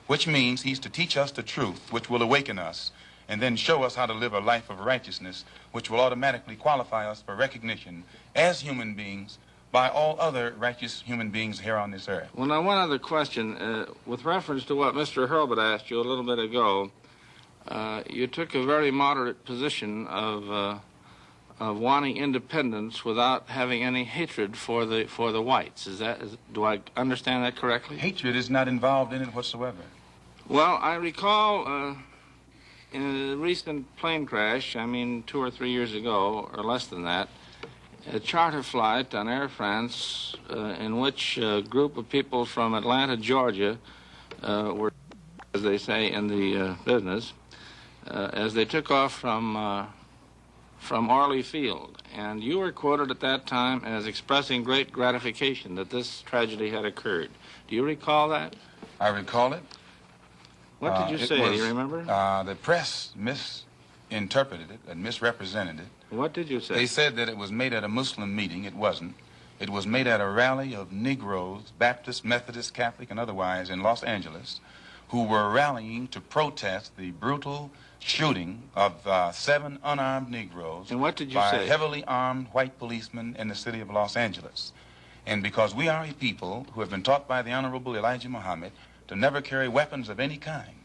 which means he's to teach us the truth, which will awaken us, and then show us how to live a life of righteousness, which will automatically qualify us for recognition as human beings by all other righteous human beings here on this earth. Well, now, one other question. With reference to what Mr. Hurlbut asked you a little bit ago, you took a very moderate position of wanting independence without having any hatred for the whites. Do I understand that correctly? Hatred is not involved in it whatsoever. Well, I recall in a recent plane crash, 2 or 3 years ago, or less than that, a charter flight on Air France in which a group of people from Atlanta, Georgia, were, as they say in the business, as they took off from Orly Field. And you were quoted at that time as expressing great gratification that this tragedy had occurred. Do you recall that? I recall it. What did you say? Do you remember? The press misinterpreted it and misrepresented it. What did you say? They said that it was made at a Muslim meeting. It wasn't. It was made at a rally of Negroes, Baptist, Methodist, Catholic, and otherwise in Los Angeles, who were rallying to protest the brutal shooting of 7 unarmed Negroes. And what did you by say? Heavily armed white policemen in the city of Los Angeles. And because we are a people who have been taught by the Honorable Elijah Muhammad to never carry weapons of any kind,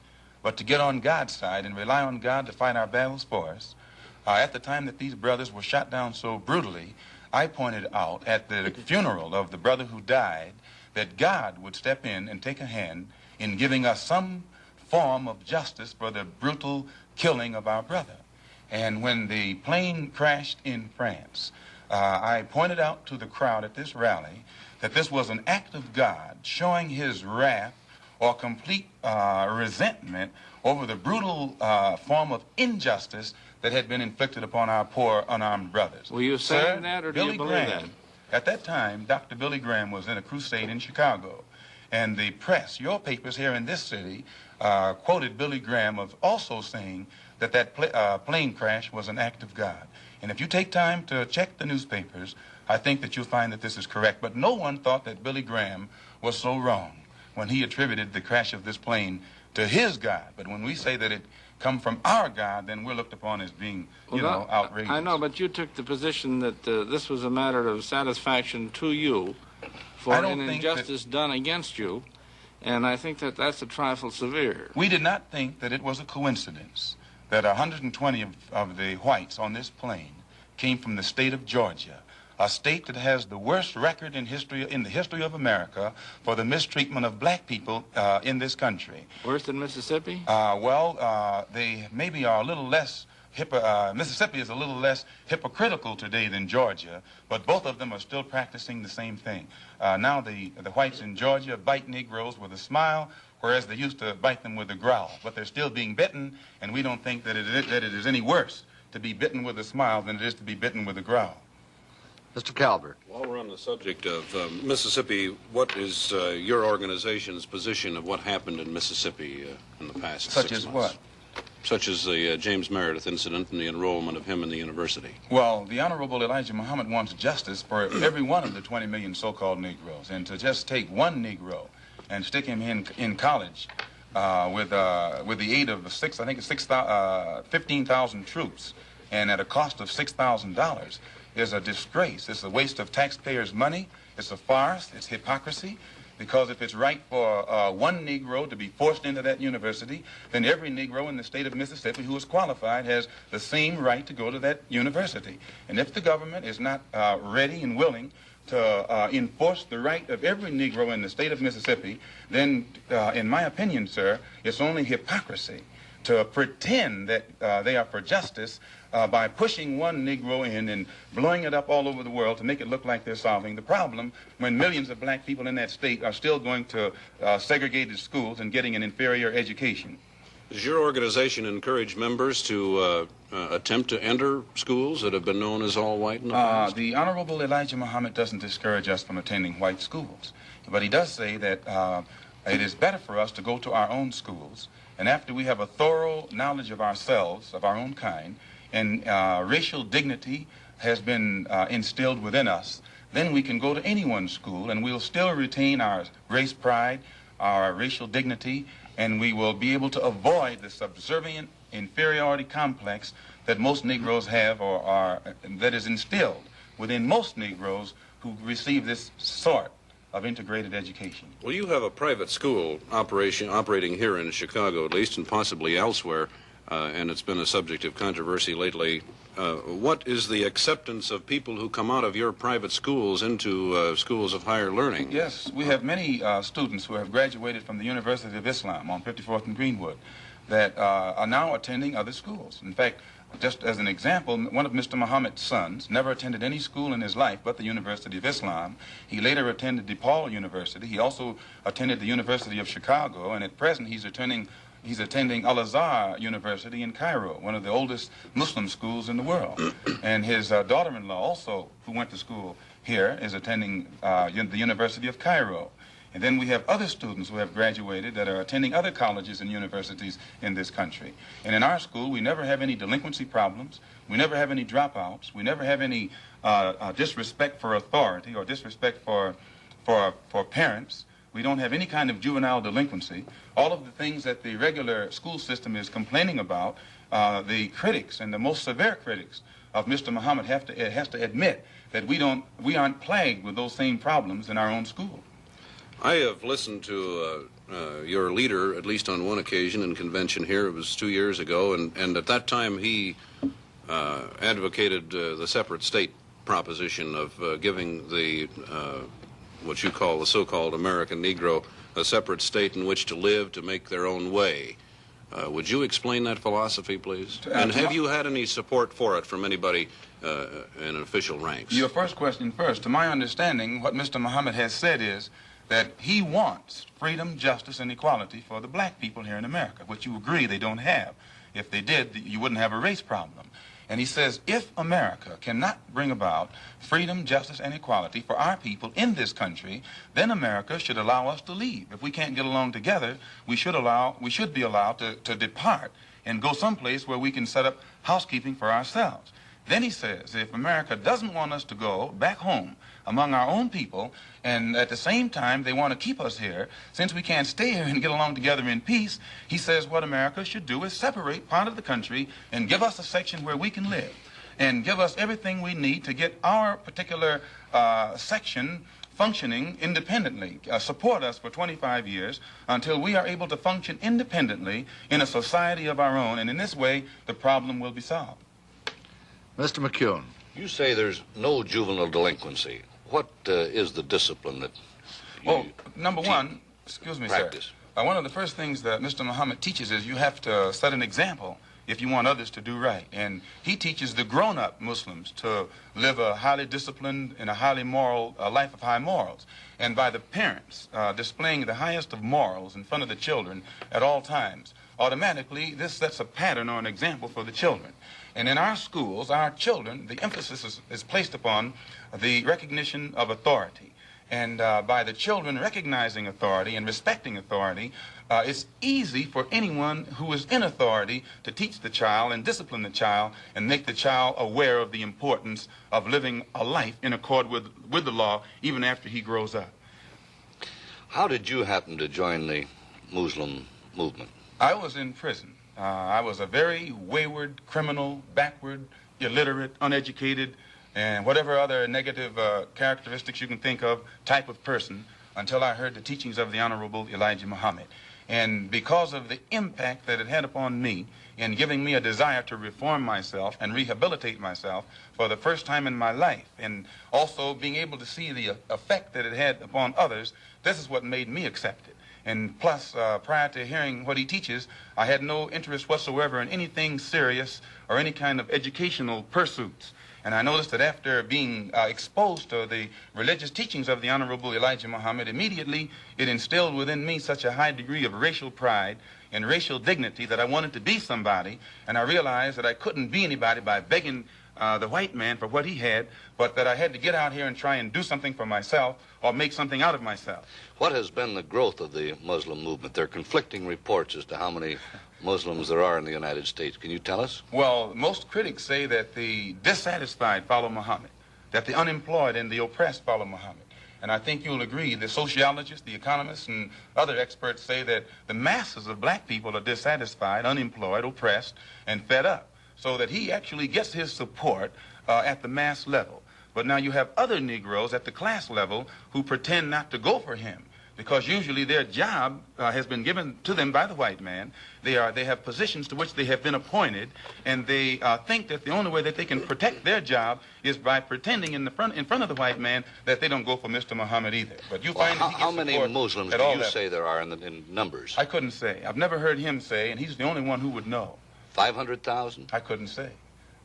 but to get on God's side and rely on God to fight our battles for us, at the time that these brothers were shot down so brutally, I pointed out at the funeral of the brother who died that God would step in and take a hand in giving us some form of justice for the brutal killing of our brother. And when the plane crashed in France, I pointed out to the crowd at this rally that this was an act of God showing his wrath or complete resentment over the brutal form of injustice that had been inflicted upon our poor unarmed brothers. Were you saying that, or do you believe that? At that time, Dr. Billy Graham was in a crusade in Chicago, and the press, your papers here in this city, quoted Billy Graham of also saying that plane crash was an act of God. And if you take time to check the newspapers, I think that you'll find that this is correct. But no one thought that Billy Graham was so wrong when he attributed the crash of this plane to his God. But when we say that it come from our God, then we're looked upon as being, outrageous. I know, but you took the position that this was a matter of satisfaction to you for an injustice done against you, and I think that that's a trifle severe. We did not think that it was a coincidence that 120 of the whites on this plane came from the state of Georgia, a state that has the worst record in the history of America for the mistreatment of black people in this country. Worse than Mississippi? They maybe are a little less Mississippi is a little less hypocritical today than Georgia, but both of them are still practicing the same thing. Now the whites in Georgia bite Negroes with a smile, whereas they used to bite them with a growl. But they're still being bitten, and we don't think that it is any worse to be bitten with a smile than it is to be bitten with a growl. Mr. Calvert. While we're on the subject of Mississippi, what is your organization's position of what happened in Mississippi in the past 6 months? Such as what? such as the James Meredith incident and the enrollment of him in the university? Well, the Honorable Elijah Muhammad wants justice for every one of the 20 million so-called Negroes, and to just take one Negro and stick him in college with the aid of 15,000 troops and at a cost of $6,000 is a disgrace. It's a waste of taxpayers' money. It's a farce. It's hypocrisy. Because if it's right for one Negro to be forced into that university, then every Negro in the state of Mississippi who is qualified has the same right to go to that university. And if the government is not ready and willing to enforce the right of every Negro in the state of Mississippi, then, in my opinion, sir, it's only hypocrisy to pretend that they are for justice by pushing one Negro in and blowing it up all over the world to make it look like they're solving the problem when millions of black people in that state are still going to segregated schools and getting an inferior education. Does your organization encourage members to attempt to enter schools that have been known as all white in the past? The Honorable Elijah Muhammad doesn't discourage us from attending white schools, but he does say that it is better for us to go to our own schools, and after we have a thorough knowledge of ourselves, of our own kind, and racial dignity has been instilled within us, then we can go to anyone's school and we'll still retain our race pride, our racial dignity, and we will be able to avoid the subservient inferiority complex that most Negroes have or that is instilled within most Negroes who receive this sort of integrated education. Well, you have a private school operating here in Chicago, at least, and possibly elsewhere, and it's been a subject of controversy lately. What is the acceptance of people who come out of your private schools into schools of higher learning? Yes, we have many students who have graduated from the University of Islam on 54th and Greenwood that are now attending other schools. In fact, just as an example, one of Mr. Muhammad's sons never attended any school in his life but the University of Islam. He later attended DePaul University. He also attended the University of Chicago, and at present he's attending Al-Azhar University in Cairo, one of the oldest Muslim schools in the world. And his daughter-in-law also, who went to school here, is attending the University of Cairo. And then we have other students who have graduated that are attending other colleges and universities in this country. And in our school, we never have any delinquency problems. We never have any dropouts. We never have any disrespect for authority or disrespect for parents. We don't have any kind of juvenile delinquency. All of the things that the regular school system is complaining about, the critics and the most severe critics of Mr. Muhammad has to admit that we aren't plagued with those same problems in our own school. I have listened to your leader, at least on one occasion in convention here. It was 2 years ago, and at that time he advocated the separate state proposition of giving the what you call the so-called American Negro a separate state in which to live, to make their own way. Would you explain that philosophy, please? And have you had any support for it from anybody in official ranks? Your first question first. To my understanding, what Mr. Muhammad has said is that he wants freedom, justice, and equality for the black people here in America, which you agree they don't have. If they did, you wouldn't have a race problem. And he says, if America cannot bring about freedom, justice, and equality for our people in this country, then America should allow us to leave. If we can't get along together, we should be allowed to depart and go someplace where we can set up housekeeping for ourselves. Then he says, if America doesn't want us to go back home among our own people, and at the same time they want to keep us here, since we can't stay here and get along together in peace, he says what America should do is separate part of the country and give us a section where we can live, and give us everything we need to get our particular section functioning independently, support us for 25 years until we are able to function independently in a society of our own, and in this way the problem will be solved. Mr. McCune. You say there's no juvenile delinquency. What is the discipline that you number one, excuse me, practice? Sir. One of the first things that Mr. Muhammad teaches is you have to set an example if you want others to do right. And he teaches the grown-up Muslims to live a highly disciplined and a highly moral life of high morals. And by the parents displaying the highest of morals in front of the children at all times, automatically this sets a pattern or an example for the children. And in our schools, our children, the emphasis is placed upon the recognition of authority. and by the children recognizing authority and respecting authority, it's easy for anyone who is in authority to teach the child and discipline the child and make the child aware of the importance of living a life in accord with the law even after he grows up. How did you happen to join the Muslim movement? I was in prison. I was a very wayward, criminal, backward, illiterate, uneducated, and whatever other negative characteristics you can think of type of person until I heard the teachings of the Honorable Elijah Muhammad. And because of the impact that it had upon me in giving me a desire to reform myself and rehabilitate myself for the first time in my life, and also being able to see the effect that it had upon others, this is what made me accept it. And plus, prior to hearing what he teaches, I had no interest whatsoever in anything serious or any kind of educational pursuits. And I noticed that after being exposed to the religious teachings of the Honorable Elijah Muhammad, immediately it instilled within me such a high degree of racial pride and racial dignity that I wanted to be somebody. And I realized that I couldn't be anybody by begging the white man for what he had, but that I had to get out here and try and do something for myself or make something out of myself. What has been the growth of the Muslim movement? There are conflicting reports as to how many Muslims there are in the United States. Can you tell us? Well, most critics say that the dissatisfied follow Muhammad, that the unemployed and the oppressed follow Muhammad. And I think you'll agree, the sociologists, the economists, and other experts say that the masses of black people are dissatisfied, unemployed, oppressed, and fed up, so that he actually gets his support at the mass level. But now you have other Negroes at the class level who pretend not to go for him, because usually their job has been given to them by the white man. They have positions to which they have been appointed, and they think that the only way that they can protect their job is by pretending in front of the white man that they don't go for Mr. Muhammad either. But you find that he gets how many support Muslims at do all you levels. say there are in numbers? I couldn't say. I've never heard him say, and he's the only one who would know. 500,000? I couldn't say.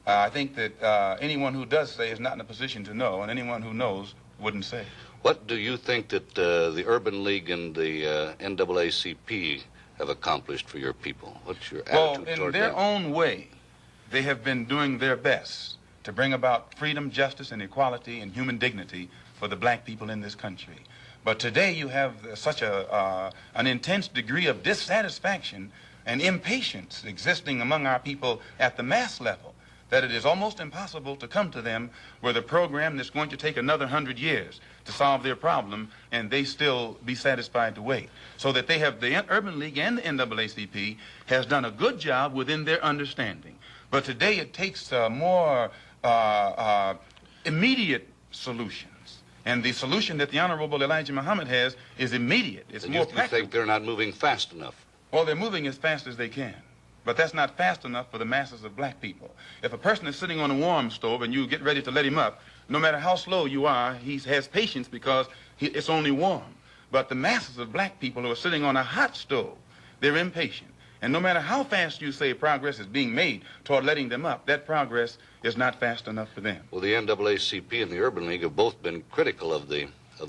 I think that anyone who does say is not in a position to know, and anyone who knows wouldn't say. What do you think that the Urban League and the NAACP have accomplished for your people? What's your attitude Well, in toward their them? own way, they have been doing their best to bring about freedom, justice, and equality and human dignity for the black people in this country. But today you have such an intense degree of dissatisfaction and impatience existing among our people at the mass level that it is almost impossible to come to them with a program that's going to take another 100 years to solve their problem, and they still be satisfied to wait. So that they have, the Urban League and the NAACP has done a good job within their understanding. But today it takes more immediate solutions. And the solution that the Honorable Elijah Muhammad has is immediate. It's And more you practical. think they're not moving fast enough? Well, they're moving as fast as they can. But that's not fast enough for the masses of black people. If a person is sitting on a warm stove and you get ready to let him up, no matter how slow you are, he has patience because it's only warm. But the masses of black people who are sitting on a hot stove, they're impatient. And no matter how fast you say progress is being made toward letting them up, that progress is not fast enough for them. Well, the NAACP and the Urban League have both been critical of the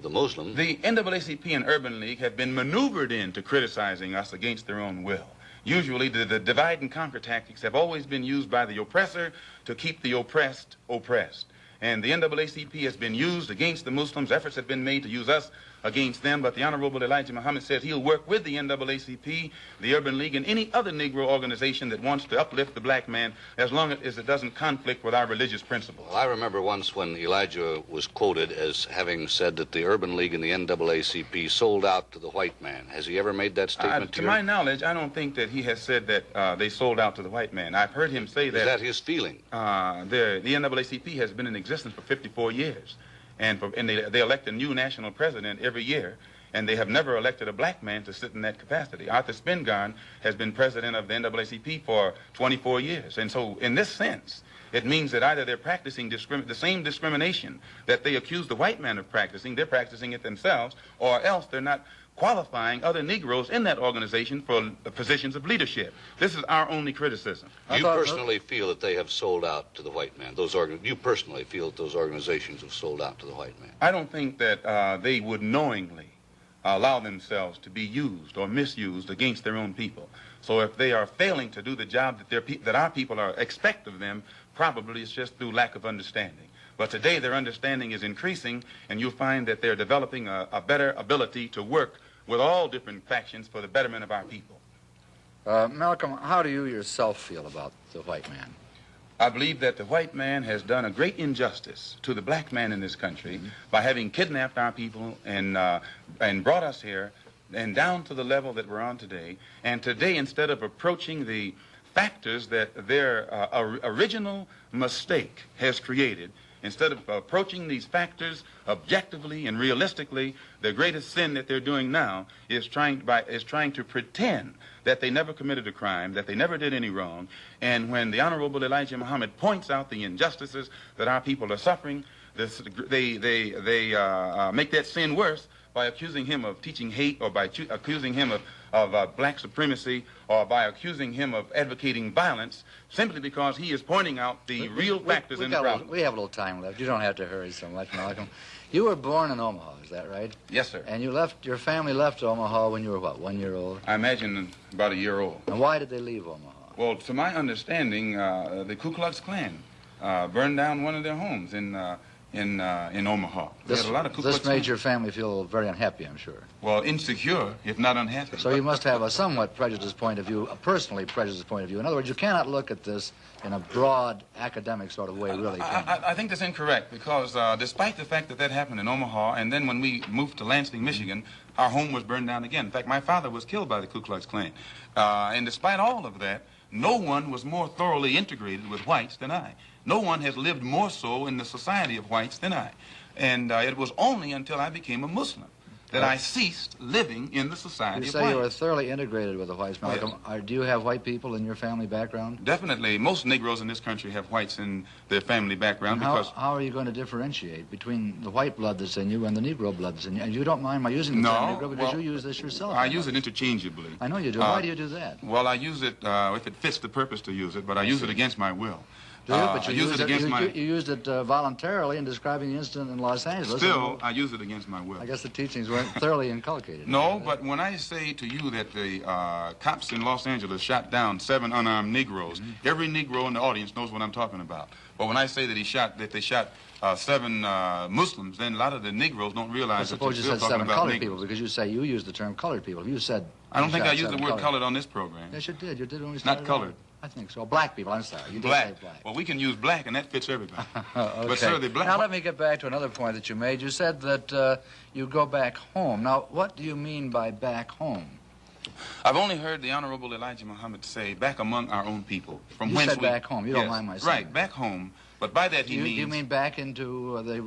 Muslims. The NAACP and Urban League have been maneuvered into criticizing us against their own will. Usually the divide and conquer tactics have always been used by the oppressor to keep the oppressed oppressed. And the NAACP has been used against the Muslims. Efforts have been made to use us against them, but the Honorable Elijah Muhammad says he'll work with the NAACP, the Urban League, and any other Negro organization that wants to uplift the black man as long as it doesn't conflict with our religious principles. Well, I remember once when Elijah was quoted as having said that the Urban League and the NAACP sold out to the white man. Has he ever made that statement To my knowledge, I don't think that he has said that they sold out to the white man. I've heard him say that. Is that his feeling? The NAACP has been in existence for 54 years. And they elect a new national president every year, and they have never elected a black man to sit in that capacity. Arthur Spingarn has been president of the NAACP for 24 years. And so in this sense, it means that either they're practicing the same discrimination that they accuse the white man of practicing, they're practicing it themselves, or else they're not qualifying other Negroes in that organization for positions of leadership. This is our only criticism. You personally feel that they have sold out to the white man? You personally feel that those organizations have sold out to the white man? I don't think that they would knowingly allow themselves to be used or misused against their own people. So if they are failing to do the job that our people expect of them, probably it's just through lack of understanding. But today their understanding is increasing, and you'll find that they're developing a better ability to work with all different factions for the betterment of our people. Malcolm, how do you yourself feel about the white man? I believe that the white man has done a great injustice to the black man in this country by having kidnapped our people and brought us here and down to the level that we're on today. And today, instead of approaching the factors that their original mistake has created, instead of approaching these factors objectively and realistically, the greatest sin that they're doing now is trying to pretend that they never committed a crime, that they never did any wrong. And when the Honorable Elijah Muhammad points out the injustices that our people are suffering, they make that sin worse by accusing him of teaching hate, or by accusing him of black supremacy, or by accusing him of advocating violence, simply because he is pointing out the real factors in the problem. We have a little time left. You don't have to hurry so much, Malcolm. You were born in Omaha, is that right? Yes, sir. And your family left Omaha when you were, what, 1 year old? I imagine about a year old. And why did they leave Omaha? Well, to my understanding, the Ku Klux Klan burned down one of their homes in Omaha. This made Klan. your family feel very unhappy, I'm sure. Well, insecure, if not unhappy. So you must have a somewhat prejudiced point of view, a personally prejudiced point of view. In other words, you cannot look at this in a broad academic sort of way, really. I think that's incorrect, because despite the fact that happened in Omaha, and then when we moved to Lansing, Michigan, our home was burned down again. In fact, my father was killed by the Ku Klux Klan. And despite all of that, no one was more thoroughly integrated with whites than I. No one has lived more so in the society of whites than I. And it was only until I became a Muslim that I ceased living in the society you of say whites. you were thoroughly integrated with the whites, Malcolm. Yes. Do you have white people in your family background? Definitely. Most Negroes in this country have whites in their family background. How are you going to differentiate between the white blood that's in you and the Negro blood that's in you? And you don't mind my using the term Negro because you use this yourself. I use it interchangeably. I know you do. Why do you do that? Well, I use it if it fits the purpose to use it, but I use it against my will. Do you? But I use it against you used it voluntarily in describing the incident in Los Angeles. Still, I use it against my will. I guess the teachings weren't thoroughly inculcated. No, but when I say to you that the cops in Los Angeles shot down 7 unarmed Negroes, every Negro in the audience knows what I'm talking about. But when I say that they shot 7 Muslims, then a lot of the Negroes don't realize that suppose you're you still said 7 talking about colored Negroes. people because you say you use the term colored people. If you said I don't think I shot used the 7 word colored on this program. Yes, you did. You did when we started. Not colored. I think so. Black people. I'm sorry. You did Black. say black. Well, we can use black, and that fits everybody. Okay. But, sir, the black... Now, let me get back to another point that you made. You said that you go back home. Now, what do you mean by back home? I've only heard the Honorable Elijah Muhammad say, back among our own people. From You whence said back home. You don't mind my saying Right, back home. But by that he means... Do you mean back into the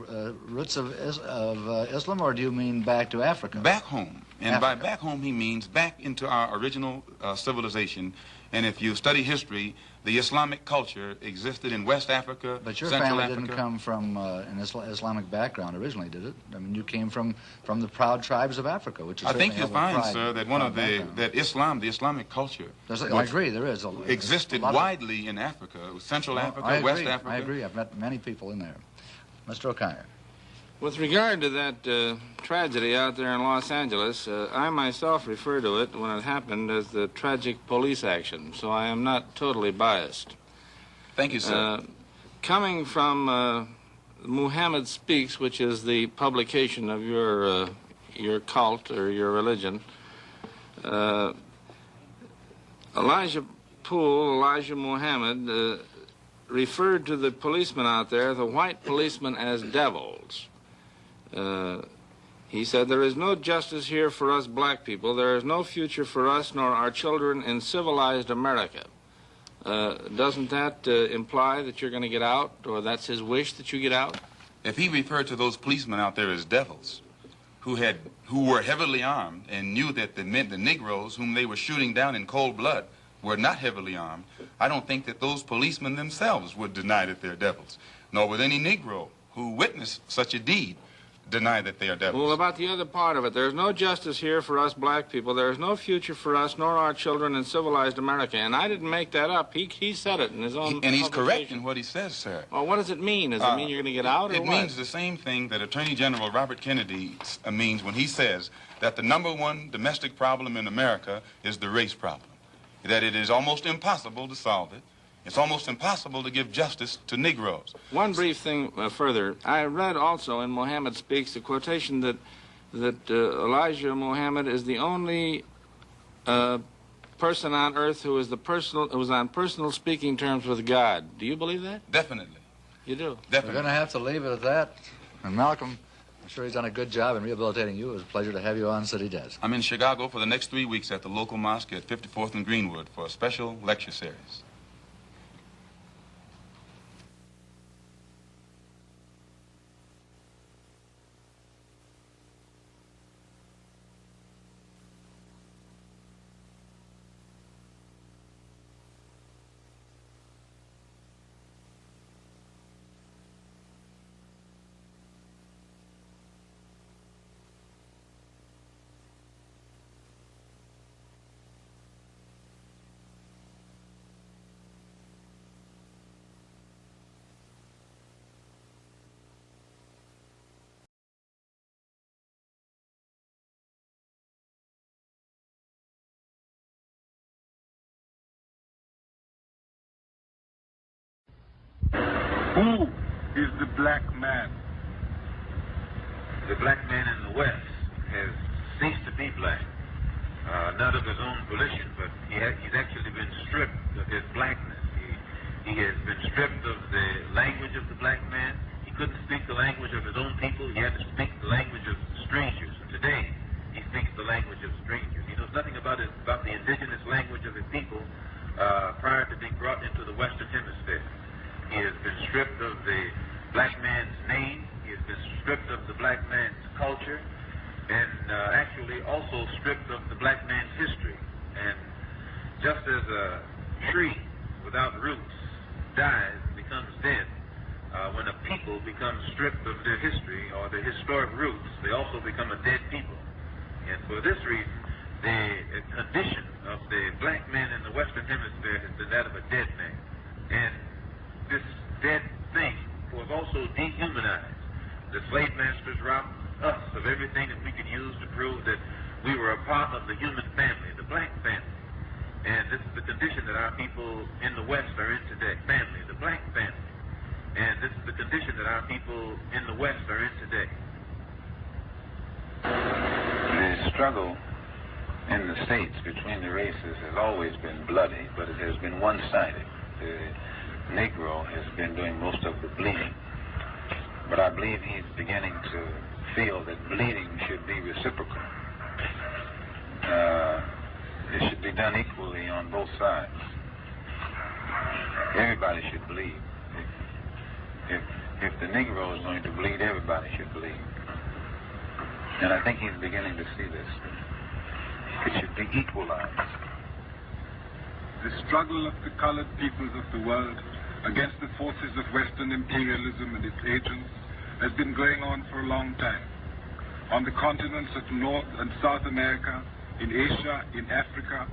roots of Islam, or do you mean back to Africa? Back home. And by Africa. back home, he means back into our original civilization. And if you study history, the Islamic culture existed in West Africa, But your Central family Africa. didn't come from an Islamic background originally, did it? I mean, you came from the proud tribes of Africa, which is I think certainly you'll have a find, pride- sir, that one of background. the Islamic culture I agree, there is. existed a lot of- widely in Africa, Central Africa, I agree, West Africa. I agree. I've met many people in there. Mr. O'Connor. With regard to that tragedy out there in Los Angeles, I myself refer to it when it happened as the tragic police action, so I am not totally biased. Thank you, sir. Coming from Muhammad Speaks, which is the publication of your cult or your religion, Elijah Muhammad, referred to the policemen out there, the white policemen, as devils. He said, "There is no justice here for us black people. There is no future for us nor our children in civilized America." Doesn't that imply that you're going to get out, or that's his wish that you get out? If he referred to those policemen out there as devils, who were heavily armed and knew that the Negroes whom they were shooting down in cold blood were not heavily armed, I don't think that those policemen themselves would deny that they're devils, nor would any Negro who witnessed such a deed deny that they are devils. Well, about the other part of it, there's no justice here for us black people. There is no future for us nor our children in civilized America. And I didn't make that up. He said it in his own And he's correct publication. in what he says, sir. Well, what does it mean? Does it mean you're going to get out, or It what? means the same thing that Attorney General Robert Kennedy means when he says that the #1 domestic problem in America is the race problem, that it is almost impossible to solve it, It's almost impossible to give justice to Negroes. One brief thing further. I read also in Muhammad Speaks the quotation that Elijah Muhammad is the only person on earth who was on personal speaking terms with God. Do you believe that? Definitely. You do? We're Definitely. going to have to leave it at that. And Malcolm, I'm sure he's done a good job in rehabilitating you. It was a pleasure to have you on City Desk. I'm in Chicago for the next 3 weeks at the local mosque at 54th and Greenwood for a special lecture series. Who is the black man? The black man in the West has ceased to be black, not of his own volition, but he's actually been stripped of his blackness. He has been stripped of the language of the black man. He couldn't speak the language of his own people. He had to speak the language of strangers. And today, he speaks the language of strangers. He knows nothing about the indigenous language of his people prior to being brought into the Western Hemisphere. He has been stripped of the black man's name. He has been stripped of the black man's culture, and actually also stripped of the black man's history. And just as a tree without roots dies and becomes dead, when a people becomes stripped of their history or their historic roots, they also become a dead people. And for this reason, the condition of the black man in the Western Hemisphere has been that of a dead man. And this dead thing was also dehumanized. The slave masters robbed us of everything that we could use to prove that we were a part of the human family, the black family. And this is the condition that our people in the West are in today. Family, the black family. And this is the condition that our people in the West are in today. The struggle in the states between the races has always been bloody, but it has been one-sided. The Negro has been doing most of the bleeding, but I believe he's beginning to feel that bleeding should be reciprocal. It should be done equally on both sides. Everybody should bleed. If the Negro is going to bleed, everybody should bleed. And I think he's beginning to see this. It should be equalized. The struggle of the colored peoples of the world against the forces of Western imperialism and its agents has been going on for a long time. On the continents of North and South America, in Asia, in Africa,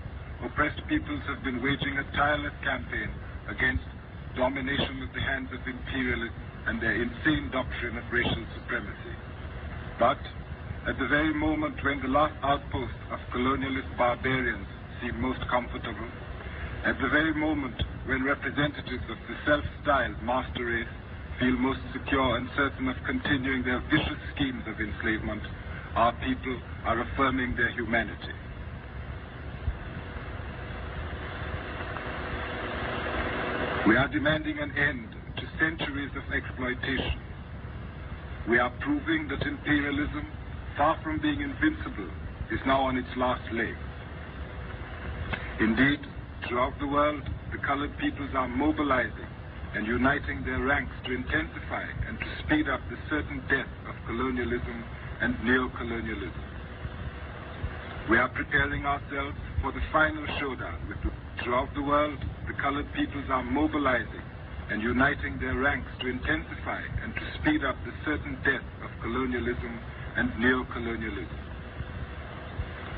oppressed peoples have been waging a tireless campaign against domination at the hands of imperialists and their insane doctrine of racial supremacy. But at the very moment when the last outposts of colonialist barbarians seem most comfortable, at the very moment when representatives of the self-styled master race feel most secure and certain of continuing their vicious schemes of enslavement, our people are affirming their humanity. We are demanding an end to centuries of exploitation. We are proving that imperialism, far from being invincible, is now on its last leg. Indeed, throughout the world, the colored peoples are mobilizing and uniting their ranks to intensify and to speed up the certain death of colonialism and neo-colonialism. We are preparing ourselves for the final showdown. Throughout the world, the colored peoples are mobilizing and uniting their ranks to intensify and to speed up the certain death of colonialism and neo-colonialism.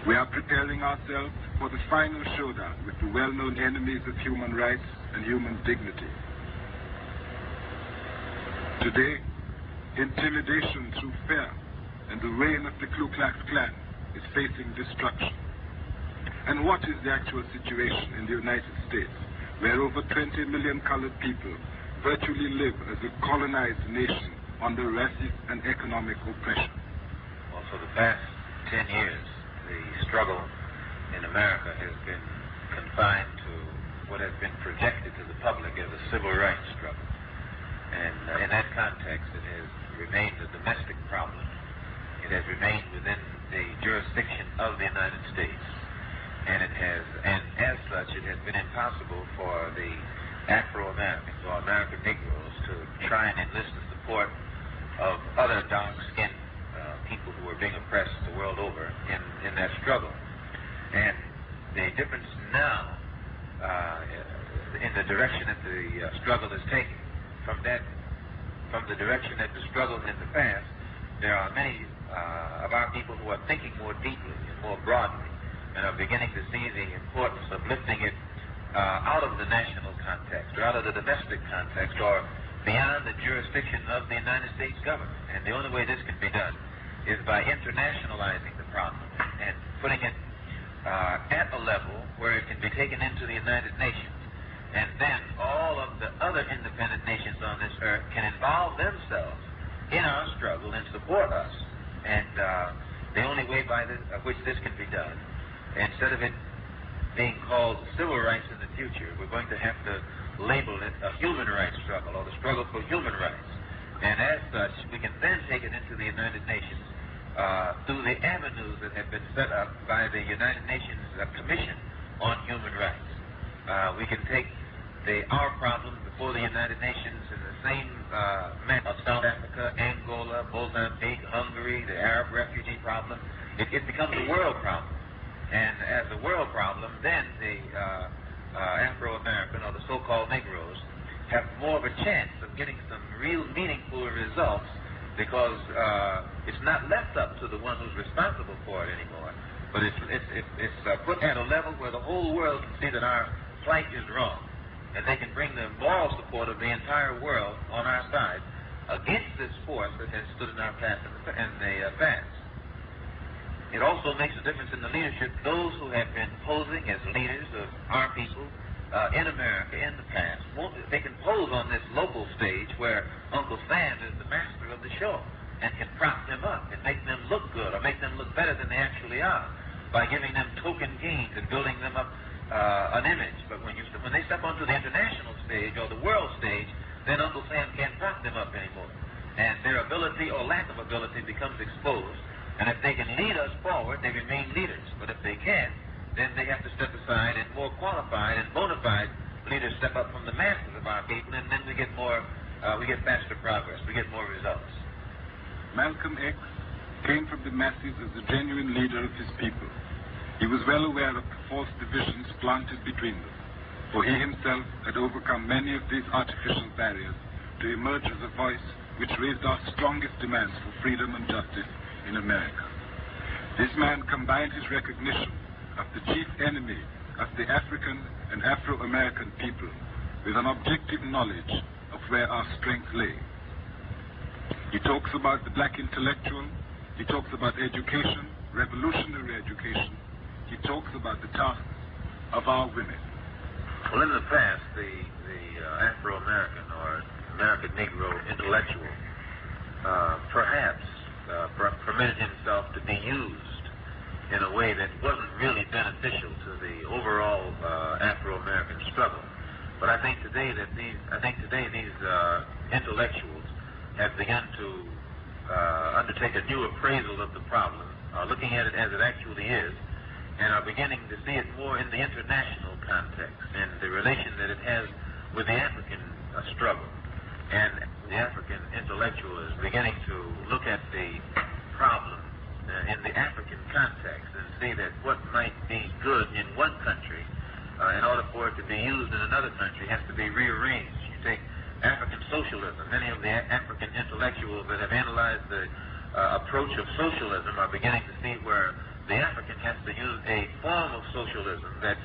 We are preparing ourselves for the final showdown with the well-known enemies of human rights and human dignity. Today, intimidation through fear and the reign of the Ku Klux Klan is facing destruction. And what is the actual situation in the United States? where over 20 million colored people virtually live as a colonized nation under racist and economic oppression. Well, for the past 10 years, the struggle in America has been confined to what has been projected to the public as a civil rights struggle. And in that context, it has remained a domestic problem. It has remained within the jurisdiction of the United States. And as such, it has been impossible for the Afro-Americans or American Negroes to try and enlist the support of other dark-skinned people who are being oppressed the world over in that struggle. And the difference now in the direction that the struggle is taking from the direction that the struggle in the past, there are many of our people who are thinking more deeply and more broadly and are beginning to see the importance of lifting it out of the national context or out of the domestic context or beyond the jurisdiction of the United States government. And the only way this can be done is by internationalizing the problem and putting it at a level where it can be taken into the United Nations. And then all of the other independent nations on this earth can involve themselves in our struggle and support us. And the only way by which this can be done, instead of it being called civil rights in the future, we're going to have to label it a human rights struggle or the struggle for human rights. And as such, we can then take it into the United Nations through the avenues that have been set up by the United Nations Commission on Human Rights. We can take our problem before the United Nations in the same manner of South Africa, Angola, Mozambique, Hungary, the Arab refugee problem. It becomes a world problem. And as a world problem, then the Afro-American or the so-called Negroes have more of a chance of getting some real meaningful results because it's not left up to the one who's responsible for it anymore, but it's put at a level where the whole world can see that our plight is wrong, and they can bring the moral support of the entire world on our side against this force that has stood in our path in the past. It also makes a difference in the leadership. Those who have been posing as leaders of our people in America in the past, they can pose on this local stage where Uncle Sam is the master of the show and can prop them up and make them look good or make them look better than they actually are by giving them token gains and building them up an image. But when they step onto the international stage or the world stage, then Uncle Sam can't prop them up anymore. And their ability or lack of ability becomes exposed. And if they can lead us forward, they remain leaders. But if they can't, then they have to step aside and more qualified and bona fide leaders step up from the masses of our people, and then we get faster progress, we get more results. Malcolm X came from the masses as a genuine leader of his people. He was well aware of the false divisions planted between them, for he himself had overcome many of these artificial barriers to emerge as a voice which raised our strongest demands for freedom and justice in America. This man combined his recognition of the chief enemy of the African and Afro-American people with an objective knowledge of where our strength lay. He talks about the black intellectual, he talks about education, revolutionary education, he talks about the tasks of our women. Well, in the past, the Afro-American or American Negro intellectual perhaps permitted himself to be used in a way that wasn't really beneficial to the overall Afro-American struggle. But I think today these intellectuals have begun to undertake a new appraisal of the problem, looking at it as it actually is, and are beginning to see it more in the international context and the relation that it has with the African struggle. And the African intellectual is beginning to look at the problem in the African context and see that what might be good in one country, in order for it to be used in another country, has to be rearranged. You take African socialism. Many of the African intellectuals that have analyzed the approach of socialism are beginning to see where the African has to use a form of socialism that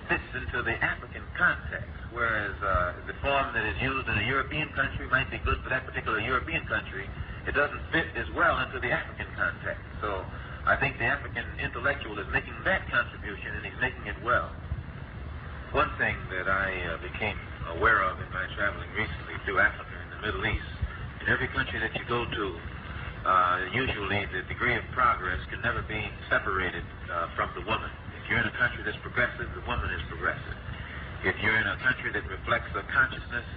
fits into the African context, whereas the form that is used in a European country might be good for that particular European country. It doesn't fit as well into the African context. So I think the African intellectual is making that contribution, and he's making it well. One thing that I became aware of in my traveling recently through Africa and the Middle East, in every country that you go to, usually the degree of progress can never be separated from the woman. If you're in a country that's progressive, the woman is progressive. If you're in a country that reflects a consciousness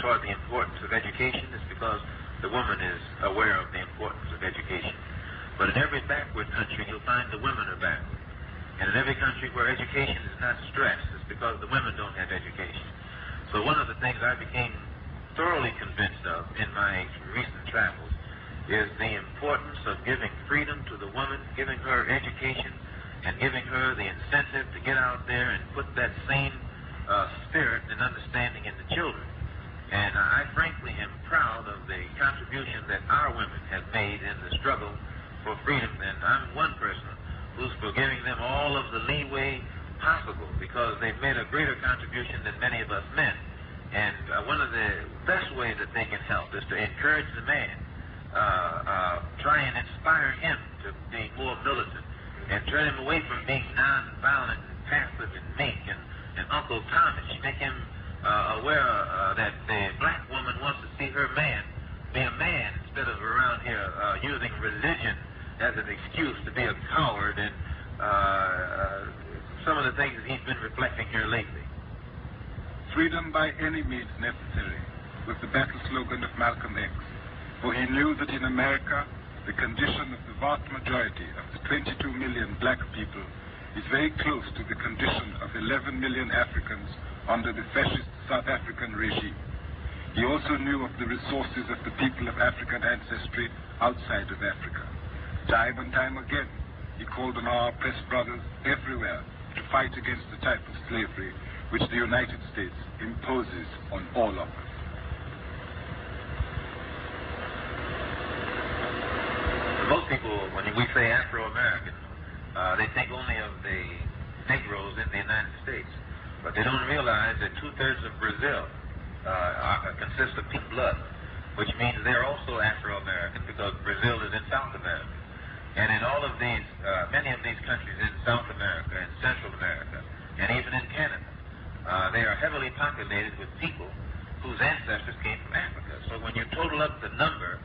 toward the importance of education, it's because the woman is aware of the importance of education. But in every backward country, you'll find the women are backward. And in every country where education is not stressed, it's because the women don't have education. So one of the things I became thoroughly convinced of in my recent travels is the importance of giving freedom to the woman, giving her education, and giving her the incentive to get out there and put that same spirit and understanding in the children. And I frankly am proud of the contribution that our women have made in the struggle for freedom. And I'm one person who's for giving them all of the leeway possible, because they've made a greater contribution than many of us men. And one of the best ways that they can help is to encourage the man, try and inspire him to be more militant, and turn him away from being non-violent and passive and meek and Uncle Thomas. Make him aware that the black woman wants to see her man be a man instead of around here using religion as an excuse to be a coward, and some of the things that he's been reflecting here lately. Freedom by any means necessary was the battle slogan of Malcolm X, for he knew that in America the condition of the vast majority of the 22 million black people is very close to the condition of 11 million Africans under the fascist South African regime. He also knew of the resources of the people of African ancestry outside of Africa. Time and time again, he called on our oppressed brothers everywhere to fight against the type of slavery which the United States imposes on all of us. Most people, when we say Afro-American, they think only of the Negroes in the United States. But they don't realize that 2/3 of Brazil consists of pink blood, which means they're also Afro-American, because Brazil is in South America. And in all of these, many of these countries in South America and Central America, and even in Canada, they are heavily populated with people whose ancestors came from Africa. So when you total up the number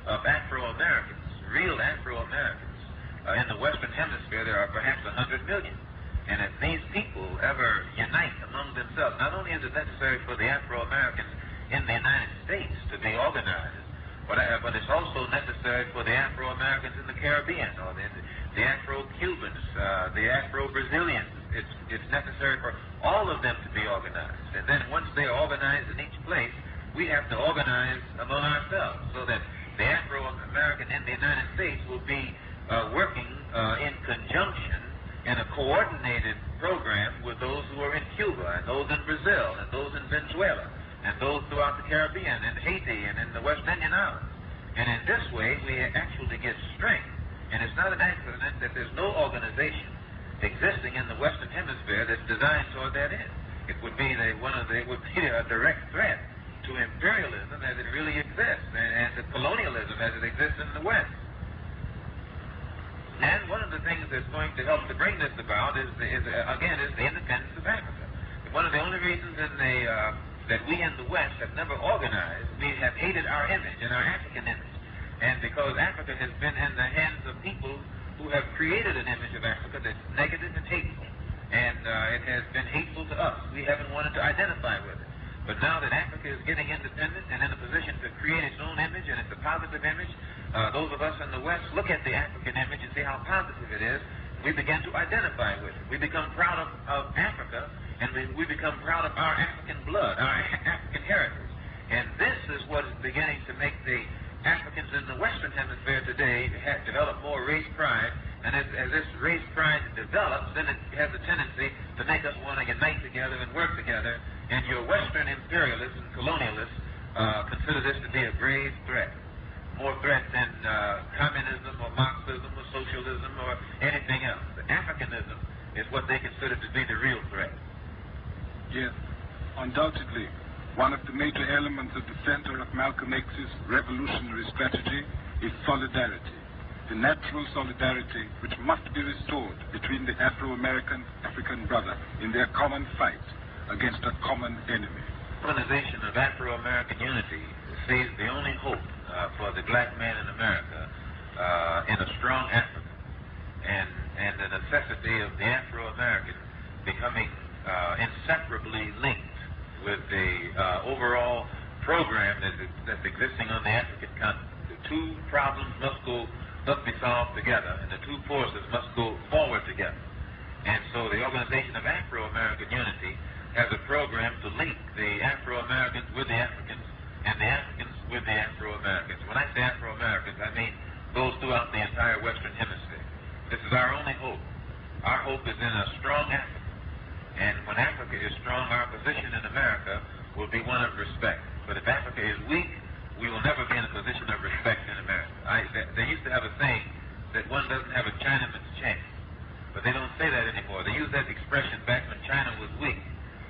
of Afro-Americans, real Afro-Americans, in the Western Hemisphere, there are perhaps 100 million. And if these people ever unite among themselves, not only is it necessary for the Afro-Americans in the United States to be organized, but it's also necessary for the Afro-Americans in the Caribbean, or the Afro-Cubans, the Afro-Brazilians. It's necessary for all of them to be organized. And then once they are organized in each place, we have to organize among ourselves, so that the Afro-American in the United States will be working in conjunction in a coordinated program with those who are in Cuba, and those in Brazil, and those in Venezuela, and those throughout the Caribbean, and Haiti, and in the West Indian Islands. And in this way, we actually get strength. And it's not an accident that there's no organization existing in the Western Hemisphere that's designed toward that end. It would be it would be a direct threat to imperialism as it really exists, and to colonialism as it exists in the West. And one of the things that's going to help to bring this about is the independence of Africa. One of the only reasons that we in the West have never organized, we have hated our image and our African image. And because Africa has been in the hands of people who have created an image of Africa that's negative and hateful. And it has been hateful to us. We haven't wanted to identify with it. But now that Africa is getting independent and in a position to create its own image, and it's a positive image, those of us in the West look at the African image and see how positive it is. We begin to identify with it. We become proud of Africa, and we become proud of our African blood, our African heritage. And this is what is beginning to make the Africans in the Western Hemisphere today develop more race pride. And as this race pride develops, then it has a tendency to make us want to unite together and work together. And your Western imperialists and colonialists consider this to be a grave threat. More threat than communism or Marxism or socialism or anything else. Africanism is what they consider to be the real threat. Yes, undoubtedly. One of the major elements at the center of Malcolm X's revolutionary strategy is solidarity. the natural solidarity which must be restored between the Afro-American African brother in their common fight against a common enemy. The Organization of Afro-American Unity sees the only hope for the black man in America in a strong Africa, and the necessity of the Afro-American becoming inseparably linked with the overall program that's existing on the African continent. The two problems must be solved together, and the two forces must go forward together. And so the Organization of Afro-American Unity has a program to link the Afro-Americans with the Africans and the Africans with the Afro-Americans. When I say Afro-Americans, I mean those throughout the entire Western Hemisphere. This is our only hope. Our hope is in a strong Africa. And when Africa is strong, our position in America will be one of respect. But if Africa is weak, we will never be in a position of respect in America. They used to have a saying that one doesn't have a Chinaman's chance. But they don't say that anymore. They used that expression back when China was weak.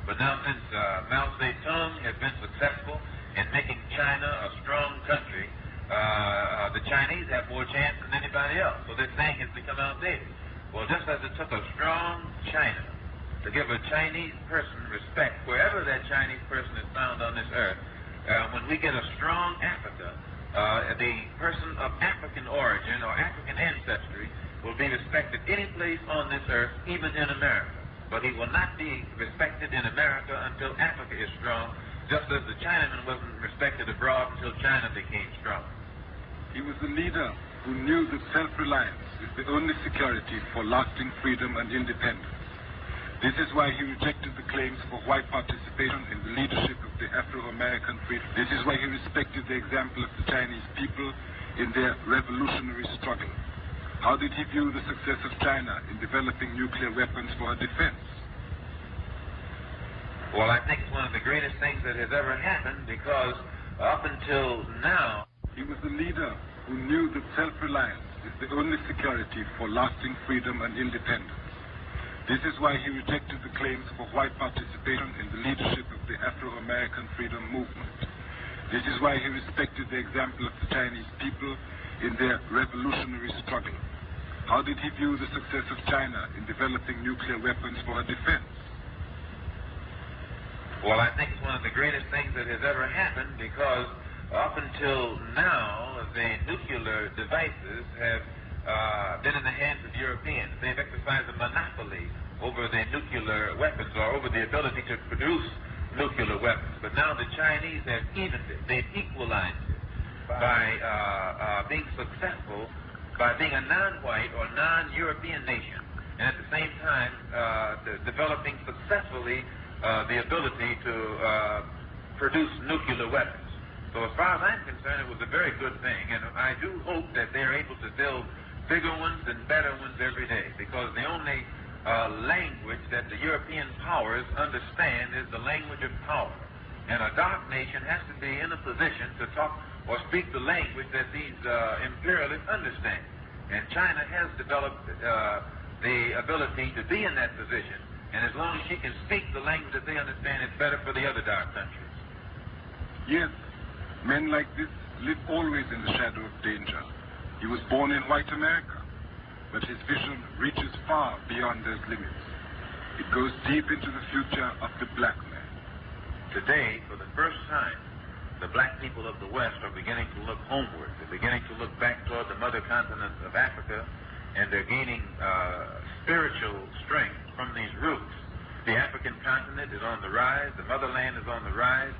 But now since Mao Zedong has been successful in making China a strong country, the Chinese have more chance than anybody else. So this saying has become outdated. Well, just as it took a strong China to give a Chinese person respect, wherever that Chinese person is found on this earth, when we get a strong Africa, the person of African origin or African ancestry will be respected any place on this earth, even in America. But he will not be respected in America until Africa is strong, just as the Chinaman wasn't respected abroad until China became strong. He was a leader who knew that self-reliance is the only security for lasting freedom and independence. This is why he rejected the claims for white participation in the leadership of the Afro-American freedom. This is why he respected the example of the Chinese people in their revolutionary struggle. How did he view the success of China in developing nuclear weapons for her defense? Well, I think it's one of the greatest things that has ever happened, because up until now, he was a leader who knew that self-reliance is the only security for lasting freedom and independence. This is why he rejected the claims for white participation in the leadership of the Afro-American freedom movement. This is why he respected the example of the Chinese people in their revolutionary struggle. How did he view the success of China in developing nuclear weapons for her defense? Well, I think it's one of the greatest things that has ever happened, because up until now, the nuclear devices have been in the hands of Europeans. They've exercised a monopoly over the nuclear weapons, or over the ability to produce nuclear weapons. But now the Chinese have evened it. They've equalized it by being successful, by being a non-white or non-European nation, and at the same time developing successfully the ability to produce nuclear weapons. So as far as I'm concerned, it was a very good thing, and I do hope that they're able to build bigger ones and better ones every day, because the only language that the European powers understand is the language of power. And a dark nation has to be in a position to talk or speak the language that these imperialists understand. And China has developed the ability to be in that position, and as long as she can speak the language that they understand, it's better for the other dark countries. Yes, men like this live always in the shadow of danger. He was born in white America, but his vision reaches far beyond those limits. It goes deep into the future of the black man. Today, for the first time, the black people of the West are beginning to look homeward. They're beginning to look back toward the mother continent of Africa, and they're gaining spiritual strength from these roots. The African continent is on the rise, the motherland is on the rise,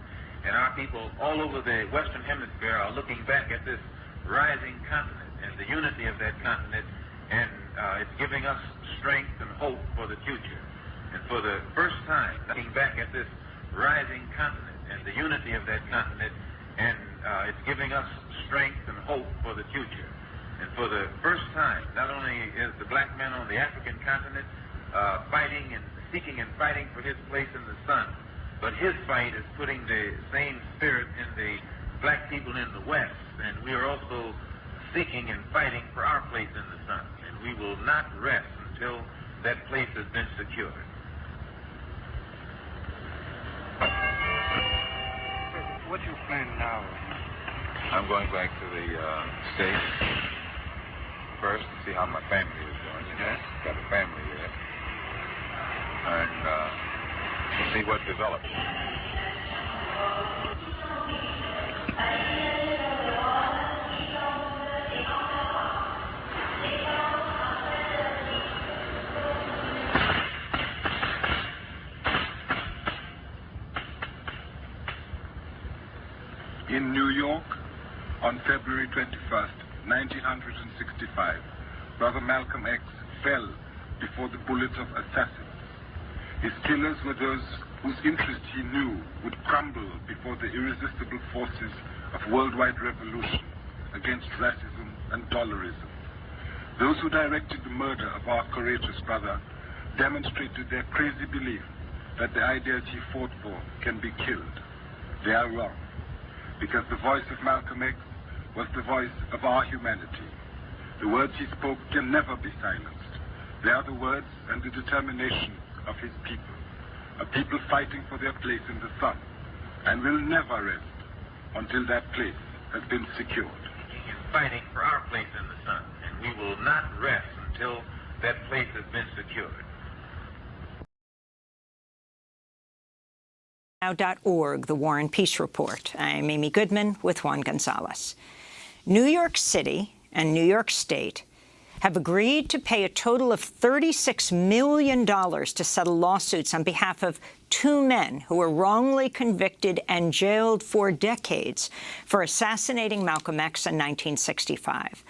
and our people all over the Western Hemisphere are looking back at this rising continent and the unity of that continent, and it's giving us strength and hope for the future. And for the first time, looking back at this rising continent and the unity of that continent, and it's giving us strength and hope for the future. And for the first time, not only is the black man on the African continent fighting and seeking and fighting for his place in the sun, but his fight is putting the same spirit in the black people in the West, and we are also seeking and fighting for our place in the sun, and we will not rest until that place has been secured. What's your plan now? I'm going back to the States. see how my family is doing. You know, got a family here, and we'll see what develops. In New York, on February 21st, 1965, Brother Malcolm X fell before the bullets of assassins. His killers were those whose interest he knew would crumble before the irresistible forces of worldwide revolution against racism and dollarism. Those who directed the murder of our courageous brother demonstrated their crazy belief that the ideas he fought for can be killed. They are wrong, because the voice of Malcolm X was the voice of our humanity. The words he spoke can never be silenced. They are the words and the determination of his people, a people fighting for their place in the sun, and will never rest until that place has been secured. He is fighting for our place in the sun, and we will not rest until that place has been secured. Now.org, the War and Peace Report. I'm Amy Goodman with Juan Gonzalez. New York City and New York State have agreed to pay a total of $36 million to settle lawsuits on behalf of two men who were wrongly convicted and jailed for decades for assassinating Malcolm X in 1965.